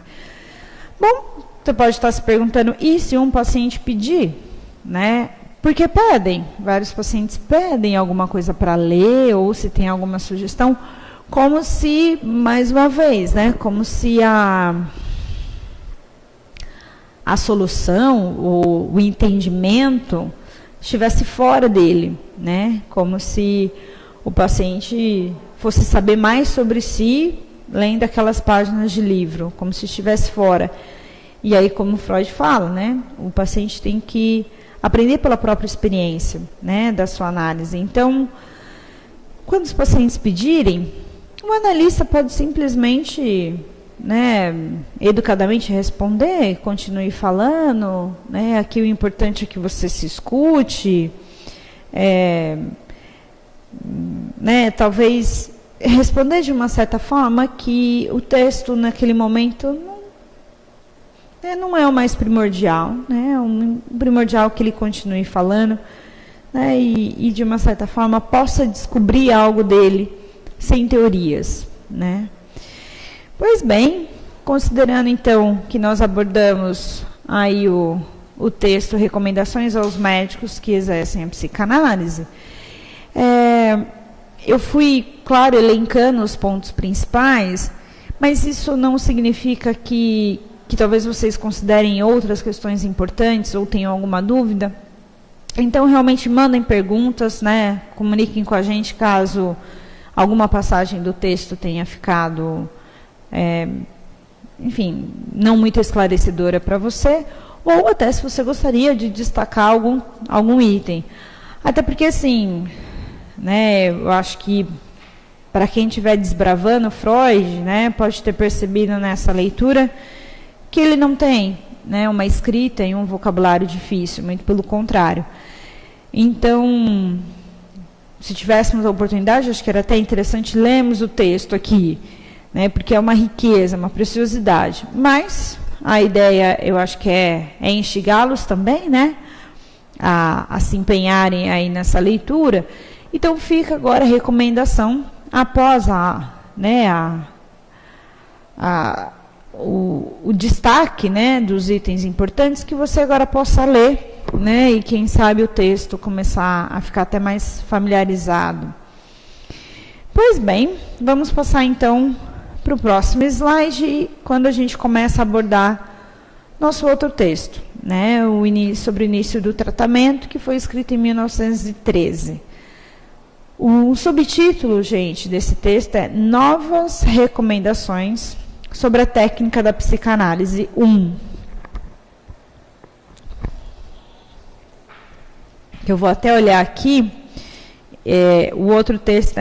Bom, você pode estar se perguntando, e se um paciente pedir, né? Porque pedem, vários pacientes pedem alguma coisa para ler, ou se tem alguma sugestão, como se, mais uma vez, né, como se a solução, ou o entendimento estivesse fora dele, né? Como se o paciente fosse saber mais sobre si, lendo aquelas páginas de livro, como se estivesse fora. E aí, como Freud fala, né, o paciente tem que aprender pela própria experiência, né, da sua análise. Então, quando os pacientes pedirem, o analista pode simplesmente, né, educadamente responder, continue falando, né, aqui o importante é que você se escute, né, talvez responder de uma certa forma que o texto naquele momento não é o mais primordial, né, o primordial é que ele continue falando, né, e de uma certa forma possa descobrir algo dele sem teorias, né. Pois bem, considerando então que nós abordamos aí o texto Recomendações aos Médicos que Exercem a Psicanálise, eu fui, claro, elencando os pontos principais, mas isso não significa que talvez vocês considerem outras questões importantes ou tenham alguma dúvida. Então, realmente mandem perguntas, né? Comuniquem com a gente caso alguma passagem do texto tenha ficado, enfim, não muito esclarecedora para você, ou até se você gostaria de destacar algum item. Até porque, assim, né, eu acho que para quem estiver desbravando Freud, né, pode ter percebido nessa leitura que ele não tem, né, uma escrita e um vocabulário difícil, muito pelo contrário. Então, se tivéssemos a oportunidade, acho que era até interessante lermos o texto aqui, né, porque é uma riqueza, uma preciosidade. Mas a ideia, eu acho que é instigá-los também, né, a se empenharem aí nessa leitura. Então, fica agora a recomendação, após o destaque, né, dos itens importantes, que você agora possa ler, né, e quem sabe o texto começar a ficar até mais familiarizado. Pois bem, vamos passar então para o próximo slide, quando a gente começa a abordar nosso outro texto, né, sobre o início do tratamento, que foi escrito em 1913. O subtítulo, gente, desse texto é Novas Recomendações sobre a Técnica da Psicanálise 1. Eu vou até olhar aqui, o outro texto,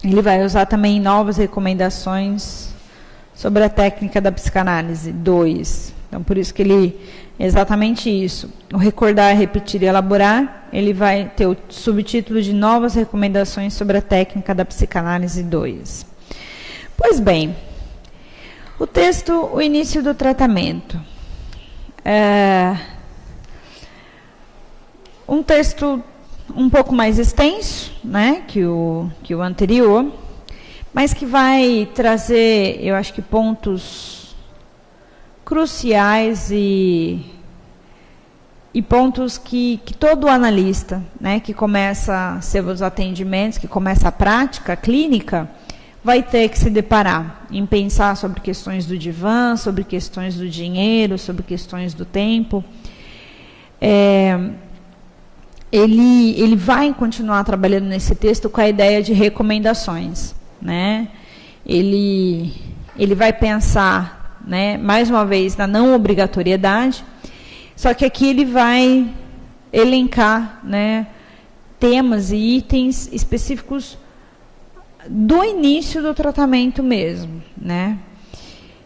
ele vai usar também novas recomendações sobre a técnica da psicanálise 2. Então, por isso que ele é exatamente isso. O recordar, repetir e elaborar, ele vai ter o subtítulo de novas recomendações sobre a técnica da psicanálise 2. Pois bem, o texto, o início do tratamento. Um texto um pouco mais extenso, né, que o anterior, mas que vai trazer, eu acho que pontos cruciais e pontos que todo analista, né, que começa seus atendimentos, que começa a prática clínica, vai ter que se deparar em pensar sobre questões do divã, sobre questões do dinheiro, sobre questões do tempo. Ele vai continuar trabalhando nesse texto com a ideia de recomendações, né? Ele vai pensar, né, mais uma vez, na não obrigatoriedade, só que aqui ele vai elencar, né, temas e itens específicos do início do tratamento mesmo, né?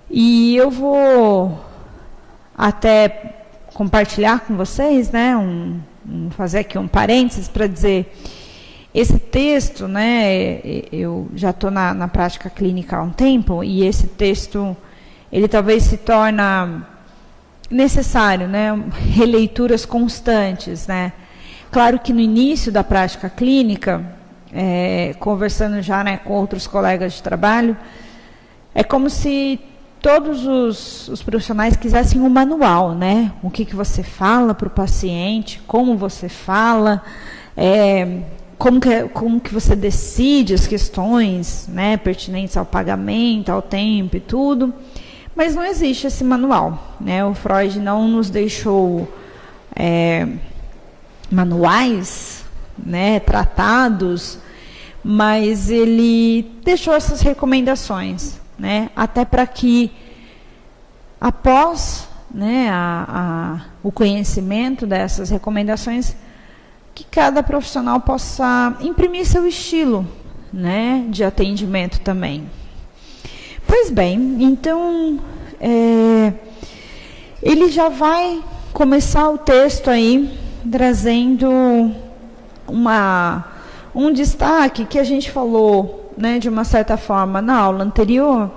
E eu vou até compartilhar com vocês, né, fazer aqui um parênteses para dizer, esse texto, né, eu já estou na prática clínica há um tempo, e esse texto, ele talvez se torna necessário, né, releituras constantes, né? Claro que no início da prática clínica, conversando já, né, com outros colegas de trabalho, é como se todos os profissionais quisessem um manual, né? O que você fala para o paciente, como você fala, como que você decide as questões, né, pertinentes ao pagamento, ao tempo e tudo, mas não existe esse manual, né? O Freud não nos deixou manuais, né, tratados, mas ele deixou essas recomendações, né, até para que, após, né, o conhecimento dessas recomendações, que cada profissional possa imprimir seu estilo, né, de atendimento também. Pois bem, então, ele já vai começar o texto aí, trazendo um destaque que a gente falou, né, de uma certa forma na aula anterior,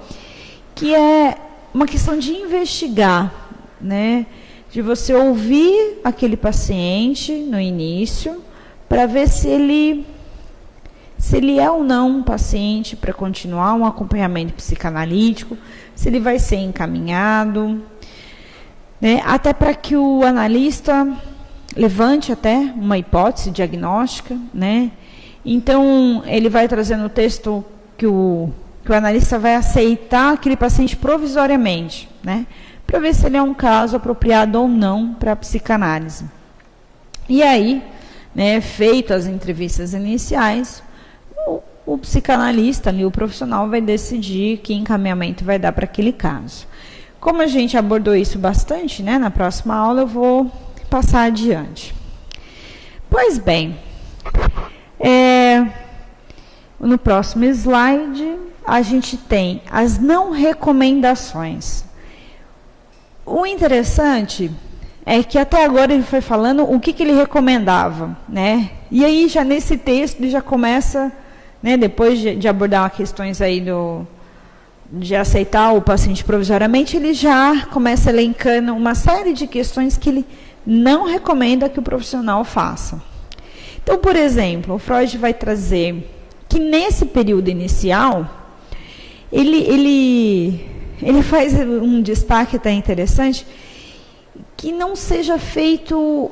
que é uma questão de investigar, né, de você ouvir aquele paciente no início, para ver se ele é ou não um paciente para continuar um acompanhamento psicanalítico, se ele vai ser encaminhado, né, até para que o analista levante até uma hipótese diagnóstica, né? Então, ele vai trazer no texto que o analista vai aceitar aquele paciente provisoriamente, né, para ver se ele é um caso apropriado ou não para a psicanálise. E aí, né, feitas as entrevistas iniciais, o psicanalista, ali, o profissional, vai decidir que encaminhamento vai dar para aquele caso. Como a gente abordou isso bastante, né, na próxima aula, eu vou passar adiante. Pois bem, no próximo slide, a gente tem as não recomendações. O interessante é que até agora ele foi falando o que ele recomendava, né? E aí, já nesse texto, ele já começa, né, depois de abordar questões aí de aceitar o paciente provisoriamente, ele já começa elencando uma série de questões que ele não recomenda que o profissional faça. Então, por exemplo, o Freud vai trazer que nesse período inicial, ele faz um destaque até interessante, que não seja feito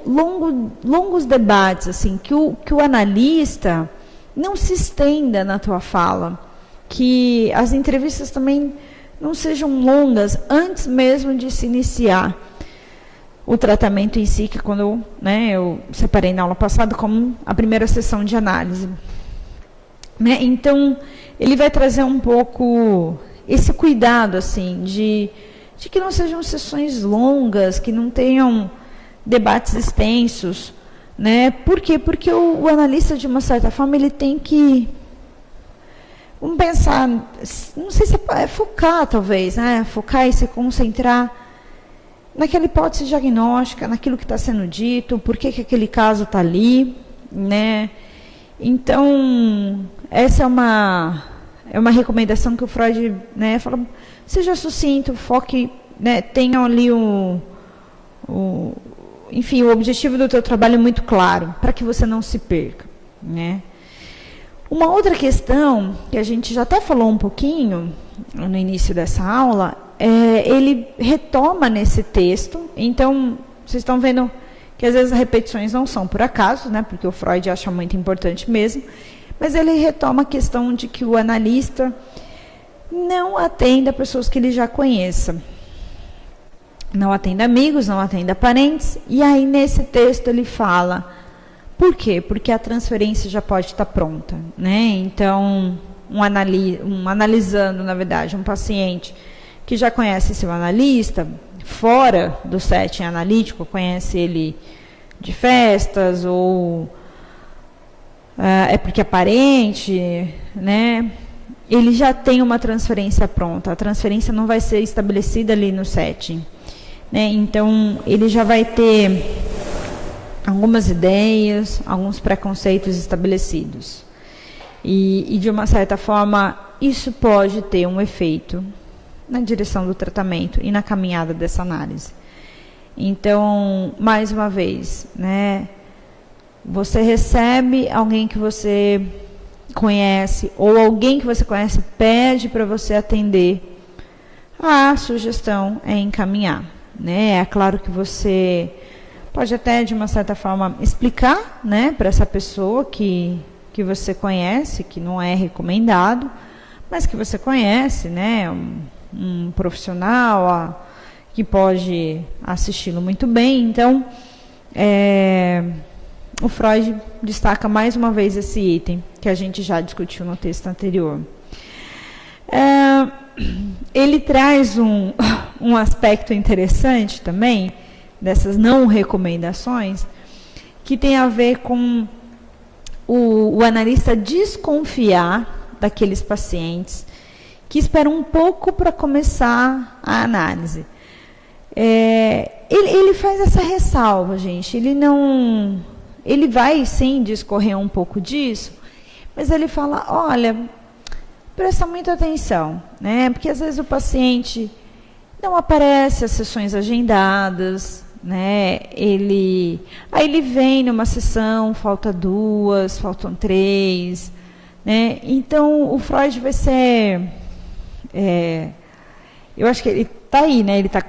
longos debates, assim, que o analista não se estenda na tua fala, que as entrevistas também não sejam longas antes mesmo de se iniciar o tratamento em si, que quando eu separei na aula passada como a primeira sessão de análise. Então, ele vai trazer um pouco esse cuidado, assim, de que não sejam sessões longas, que não tenham debates extensos, Por quê? Porque o analista, de uma certa forma, ele tem que, vamos pensar, não sei se é focar, talvez, focar e se concentrar naquela hipótese diagnóstica, naquilo que está sendo dito, por que aquele caso está ali, Então, essa é uma recomendação que o Freud, fala, seja sucinto, foque, tenha ali enfim, o objetivo do teu trabalho é muito claro, para que você não se perca, Uma outra questão, que a gente já até falou um pouquinho no início dessa aula, ele retoma nesse texto, então, vocês estão vendo que às vezes as repetições não são por acaso, porque o Freud acha muito importante mesmo, mas ele retoma a questão de que o analista não atenda pessoas que ele já conheça. Não atenda amigos, não atenda parentes, e aí nesse texto ele fala, por quê? Porque a transferência já pode estar pronta, Então, analisando, na verdade, um paciente que já conhece seu analista, fora do setting analítico, conhece ele de festas, ou é porque é parente, ele já tem uma transferência pronta, a transferência não vai ser estabelecida ali no setting. Então, ele já vai ter algumas ideias, alguns preconceitos estabelecidos. E, de uma certa forma, isso pode ter um efeito na direção do tratamento e na caminhada dessa análise. Então, mais uma vez, você recebe alguém que você conhece, ou alguém que você conhece pede para você atender, a sugestão é encaminhar. É claro que você pode até, de uma certa forma, explicar para essa pessoa que você conhece, que não é recomendado, mas que você conhece, um profissional que pode assisti-lo muito bem. Então, o Freud destaca mais uma vez esse item, que a gente já discutiu no texto anterior. Ele traz um aspecto interessante também, dessas não recomendações, que tem a ver com o analista desconfiar daqueles pacientes que esperam um pouco para começar a análise. Ele faz essa ressalva, gente, ele vai sim discorrer um pouco disso, mas ele fala, olha, presta muita atenção, porque às vezes o paciente não aparece às sessões agendadas, aí ele vem numa sessão, falta 2, faltam 3, então o Freud vai ser, eu acho que ele está aí, ele está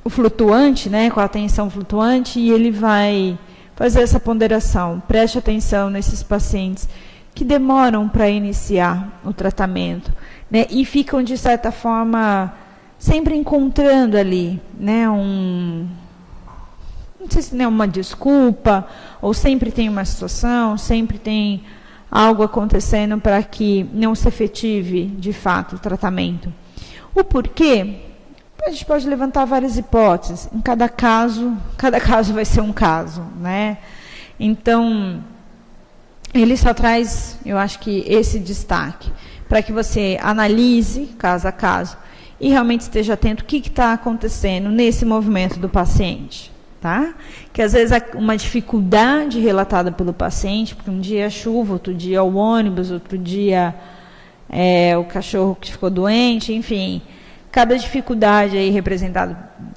o flutuante, com a atenção flutuante, e ele vai fazer essa ponderação. Preste atenção nesses pacientes que demoram para iniciar o tratamento, e ficam, de certa forma, sempre encontrando ali, não sei se é uma desculpa, ou sempre tem uma situação, sempre tem algo acontecendo para que não se efetive, de fato, o tratamento. O porquê? A gente pode levantar várias hipóteses. Em cada caso vai ser um caso, Então, ele só traz, eu acho que esse destaque, para que você analise caso a caso e realmente esteja atento o que está acontecendo nesse movimento do paciente, Que às vezes é uma dificuldade relatada pelo paciente, porque um dia é chuva, outro dia é o ônibus, outro dia é o cachorro que ficou doente, enfim, cada dificuldade aí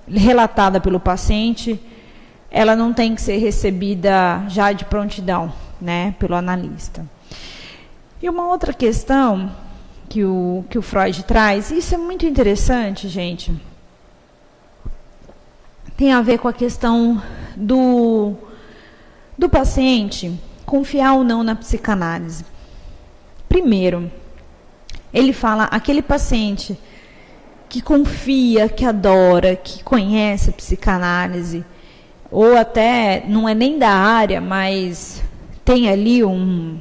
relatada pelo paciente, ela não tem que ser recebida já de prontidão, pelo analista. E uma outra questão que o Freud traz, e isso é muito interessante, gente, tem a ver com a questão do paciente confiar ou não na psicanálise. Primeiro, ele fala, aquele paciente que confia, que adora, que conhece a psicanálise, ou até não é nem da área, mas tem ali um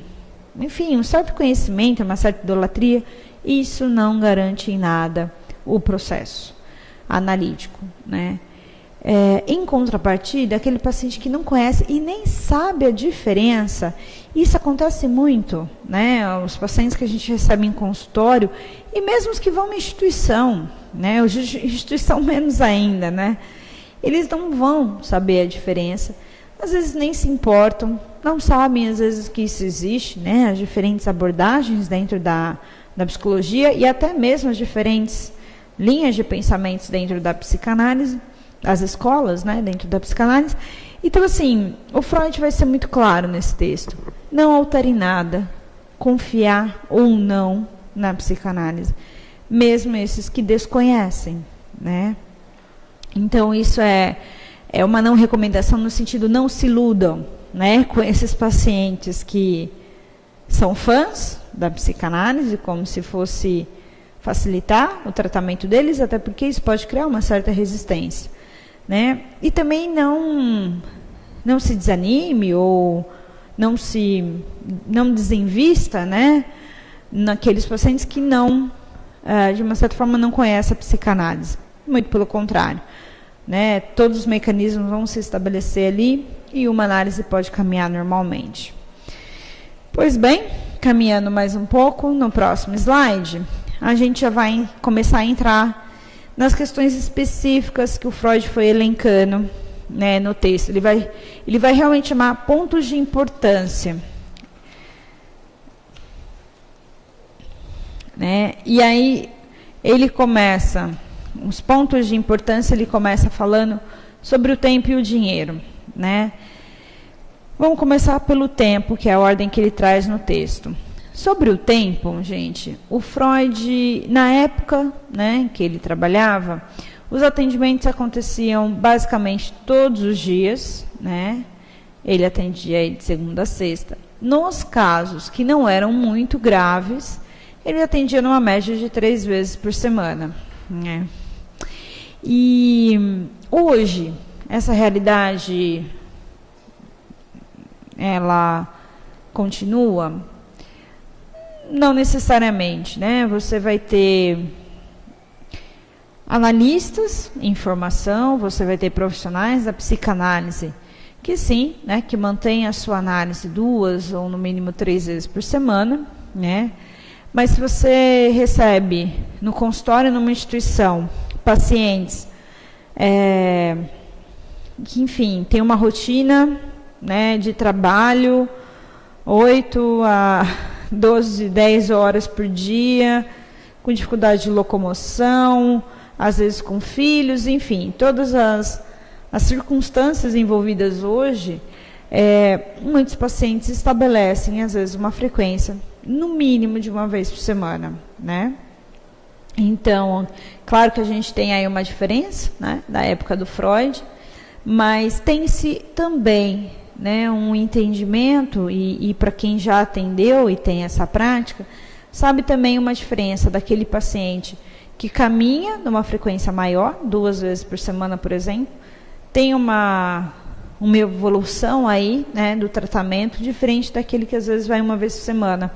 certo conhecimento, uma certa idolatria, isso não garante em nada o processo analítico, né? Em contrapartida, aquele paciente que não conhece e nem sabe a diferença, isso acontece muito, né? Os pacientes que a gente recebe em consultório, e mesmo os que vão em instituição, né? Instituição menos ainda, né? Eles não vão saber a diferença, às vezes nem se importam, não sabem às vezes que isso existe, né? As diferentes abordagens dentro da psicologia e até mesmo as diferentes linhas de pensamentos dentro da psicanálise, as escolas, né, dentro da psicanálise. Então, assim, o Freud vai ser muito claro nesse texto. Não altere nada, confiar ou não na psicanálise, mesmo esses que desconhecem, né? Então, isso é uma não recomendação no sentido, não se iludam, né, com esses pacientes que são fãs da psicanálise, como se fosse facilitar o tratamento deles, até porque isso pode criar uma certa resistência, né? E também não se desanime ou não desinvista, né, naqueles pacientes que de uma certa forma não conhecem a psicanálise. Muito pelo contrário, né? Todos os mecanismos vão se estabelecer ali e uma análise pode caminhar normalmente. Pois bem, caminhando mais um pouco, no próximo slide, a gente já vai começar a entrar nas questões específicas que o Freud foi elencando, né, no texto. Ele vai realmente chamar pontos de importância, né? E aí ele começa, os pontos de importância, ele começa falando sobre o tempo e o dinheiro, né? Vamos começar pelo tempo, que é a ordem que ele traz no texto. Sobre o tempo, gente, o Freud, na época, né, que ele trabalhava, os atendimentos aconteciam basicamente todos os dias, né? Ele atendia de segunda a sexta. Nos casos que não eram muito graves, ele atendia numa média de 3 vezes por semana, né? E hoje, essa realidade, ela continua? Não necessariamente, né? Você vai ter analistas em formação, você vai ter profissionais da psicanálise que sim, né, que mantém a sua análise 2 ou no mínimo 3 vezes por semana, né? Mas se você recebe no consultório, numa instituição, pacientes que, enfim, tem uma rotina, né, de trabalho, 8 a 12, 10 horas por dia, com dificuldade de locomoção, às vezes com filhos, enfim, todas as circunstâncias envolvidas hoje, muitos pacientes estabelecem, às vezes, uma frequência, no mínimo, de uma vez por semana, né? Então, claro que a gente tem aí uma diferença, né, da época do Freud, mas tem-se também, né, um entendimento, e para quem já atendeu e tem essa prática, sabe também uma diferença daquele paciente que caminha numa frequência maior, 2 vezes por semana, por exemplo, tem uma evolução aí, né, do tratamento, diferente daquele que às vezes vai 1 vez por semana.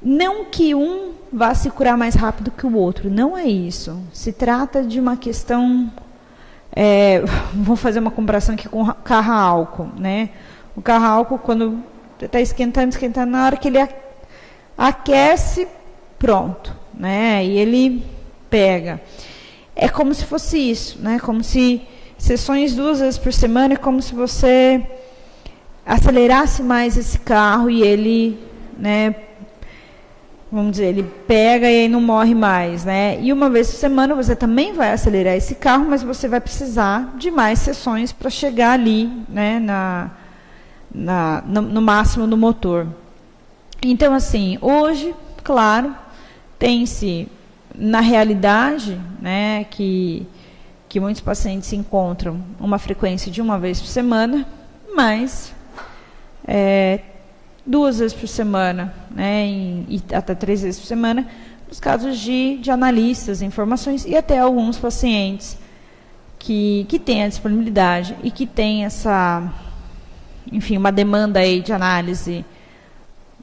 Não que um vá se curar mais rápido que o outro, não é isso. Se trata de uma questão... vou fazer uma comparação aqui com o carro a álcool, né? O carro a álcool, quando está esquentando, na hora que ele aquece, pronto, né? E ele pega. É como se fosse isso, né? Como se sessões 2 vezes por semana, é como se você acelerasse mais esse carro e ele, né, vamos dizer, ele pega e aí não morre mais, né? E 1 vez por semana você também vai acelerar esse carro, mas você vai precisar de mais sessões para chegar ali, né, no máximo do motor. Então, assim, hoje, claro, tem-se, na realidade, né, que muitos pacientes encontram uma frequência de 1 vez por semana, mas 2 vezes por semana, né, e até 3 vezes por semana, nos casos de analistas, informações, e até alguns pacientes que têm a disponibilidade e que têm enfim, uma demanda aí de análise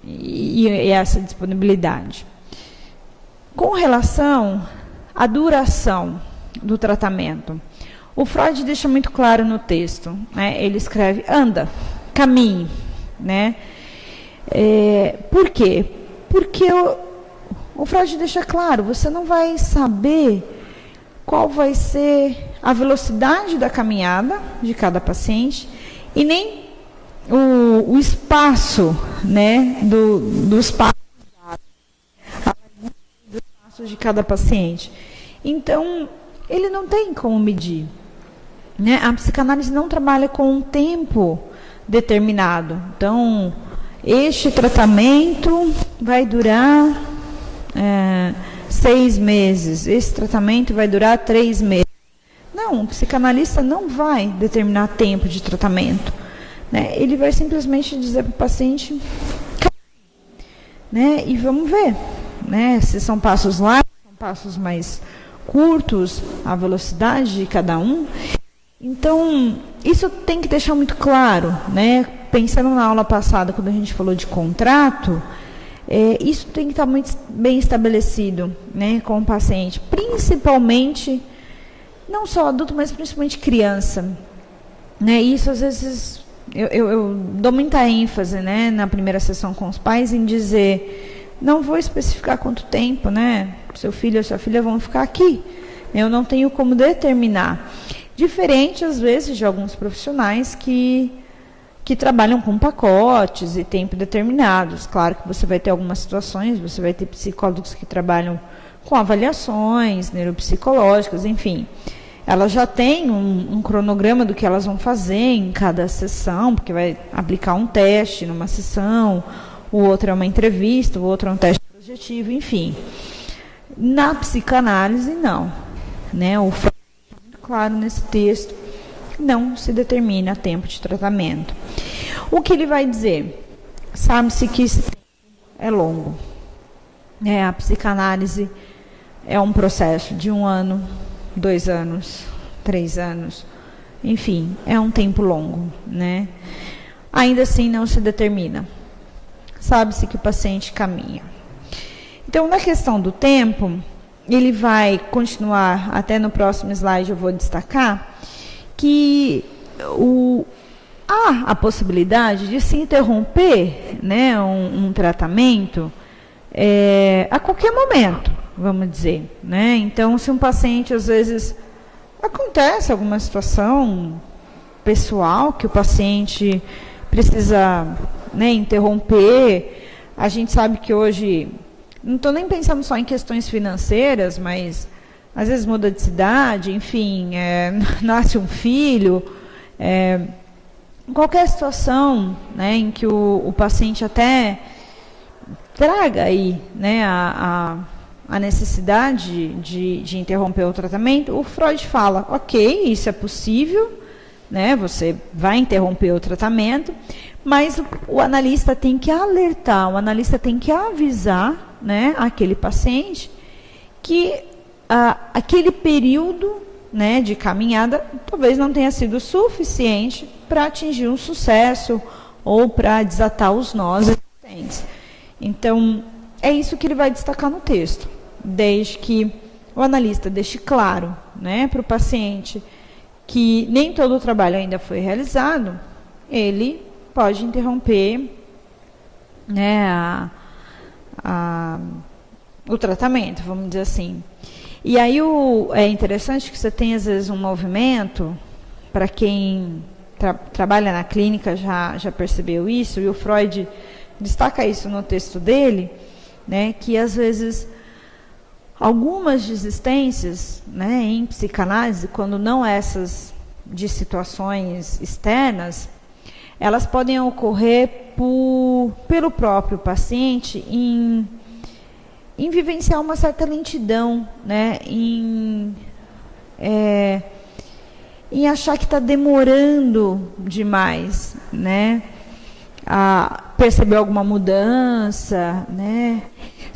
e essa disponibilidade. Com relação à duração do tratamento, o Freud deixa muito claro no texto, né? Ele escreve, anda, caminhe, né? Por quê? Porque o Freud deixa claro, você não vai saber qual vai ser a velocidade da caminhada de cada paciente e nem o espaço, né, dos passos de cada paciente. Então, ele não tem como medir, né? A psicanálise não trabalha com um tempo determinado. Então, este tratamento vai durar 6 meses, esse tratamento vai durar 3 meses. Não, o psicanalista não vai determinar tempo de tratamento, né? Ele vai simplesmente dizer para o paciente, né? E vamos ver, né? Se são passos largos, são passos mais curtos, a velocidade de cada um. Então, isso tem que deixar muito claro, né? Pensando na aula passada, quando a gente falou de contrato, isso tem que estar muito bem estabelecido, né, com o paciente, principalmente, não só adulto, mas principalmente criança, né? Isso, às vezes, eu dou muita ênfase, né, na primeira sessão com os pais, em dizer, não vou especificar quanto tempo, né, seu filho ou sua filha vão ficar aqui, eu não tenho como determinar. Diferente, às vezes, de alguns profissionais que trabalham com pacotes e tempo determinados. Claro que você vai ter algumas situações, você vai ter psicólogos que trabalham com avaliações neuropsicológicas, enfim. Elas já têm um cronograma do que elas vão fazer em cada sessão, porque vai aplicar um teste numa sessão, o outro é uma entrevista, o outro é um teste projetivo, enfim. Na psicanálise, não, né? O Freud é muito claro nesse texto, não se determina tempo de tratamento. O que ele vai dizer? Sabe-se que esse tempo é longo. A psicanálise é um processo de 1 ano, 2 anos, 3 anos, enfim, é um tempo longo, né? Ainda assim não se determina. Sabe-se que o paciente caminha. Então, na questão do tempo, ele vai continuar, até no próximo slide eu vou destacar, que há a possibilidade de se interromper, né, um tratamento a qualquer momento, vamos dizer, né? Então, se um paciente, às vezes, acontece alguma situação pessoal que o paciente precisa, né, interromper, a gente sabe que hoje, não estou nem pensando só em questões financeiras, mas às vezes muda de cidade, enfim, nasce um filho, qualquer situação, né, em que o paciente até traga aí, né, a necessidade de interromper o tratamento, o Freud fala, ok, isso é possível, né, você vai interromper o tratamento, mas o analista tem que alertar, o analista tem que avisar, né, aquele paciente que aquele período, né, de caminhada talvez não tenha sido suficiente para atingir um sucesso ou para desatar os nós existentes. Então, é isso que ele vai destacar no texto, desde que o analista deixe claro, né, para o paciente que nem todo o trabalho ainda foi realizado, ele pode interromper, né, o tratamento, vamos dizer assim. E aí é interessante que você tem, às vezes, um movimento, para quem trabalha na clínica já percebeu isso, e o Freud destaca isso no texto dele, né, que às vezes algumas desistências, né, em psicanálise, quando não essas de situações externas, elas podem ocorrer pelo próprio paciente em vivenciar uma certa lentidão, né, em achar que está demorando demais, né, a perceber alguma mudança, né.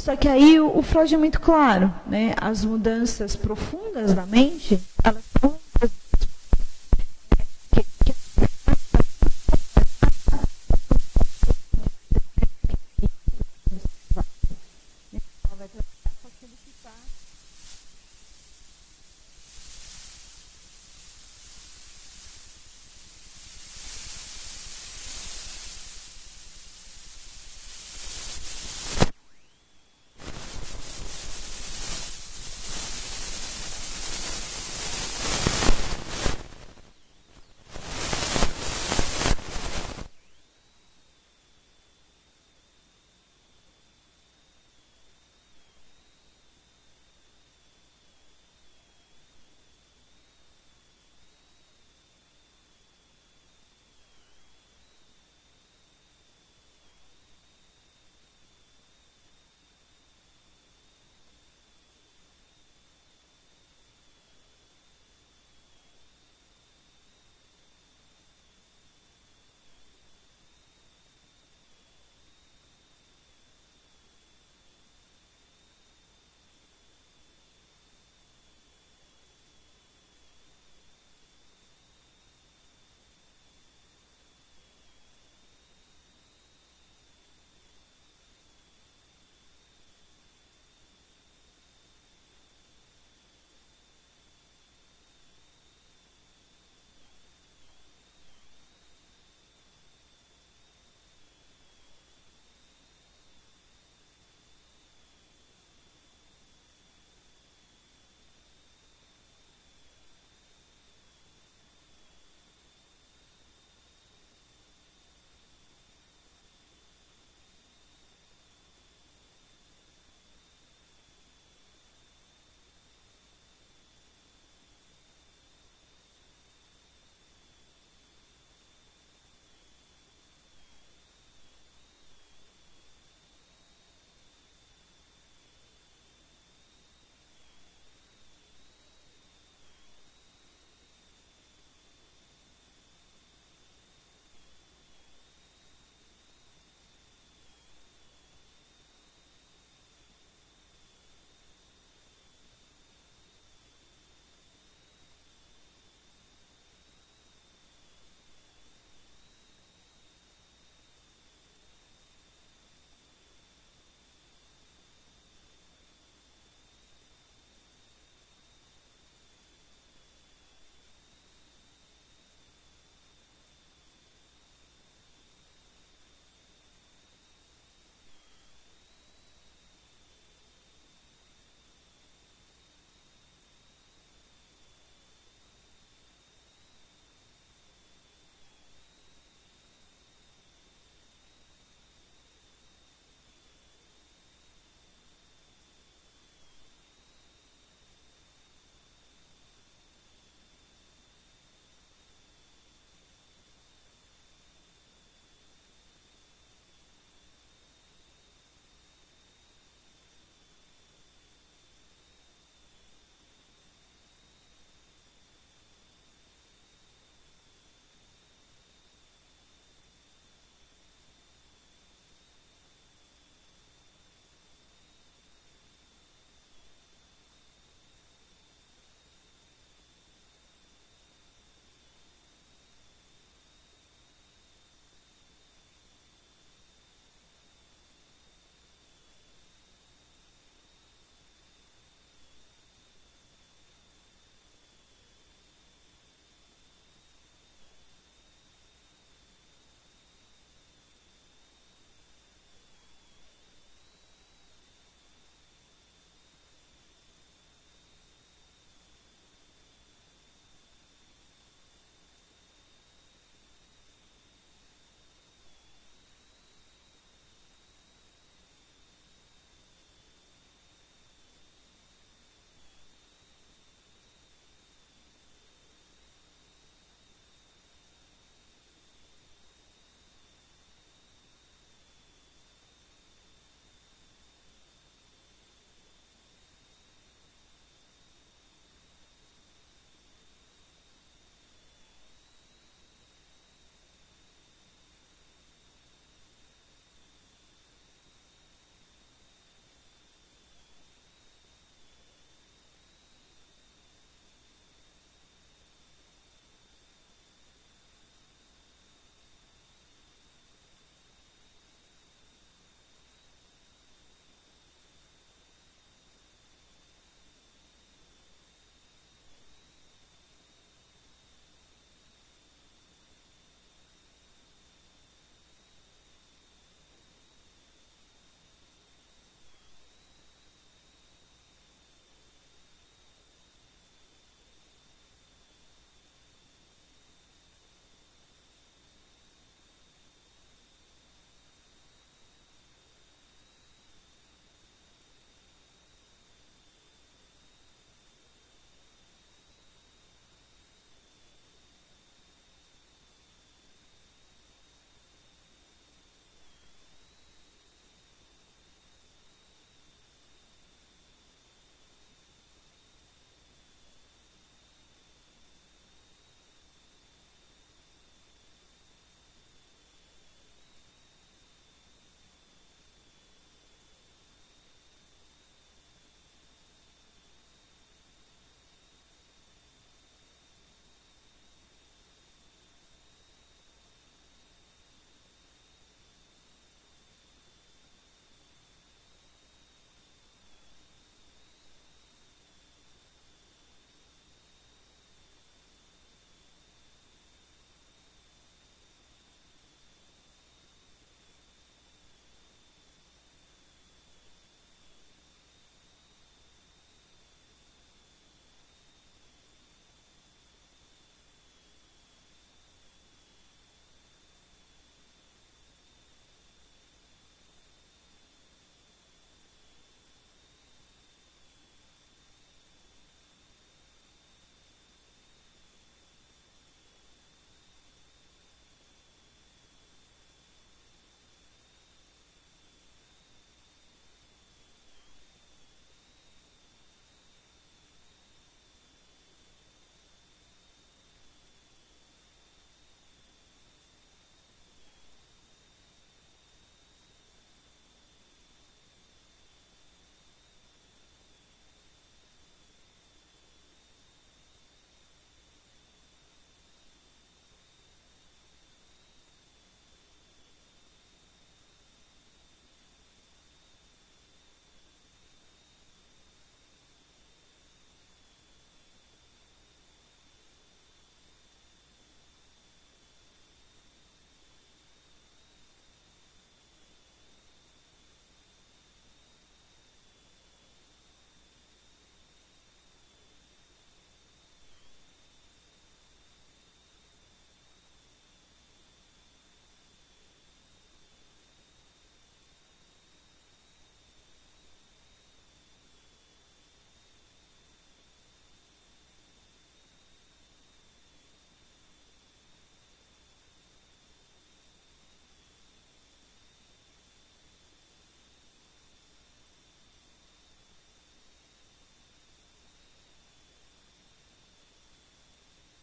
Só que aí o Freud é muito claro, né? As mudanças profundas da mente, elas são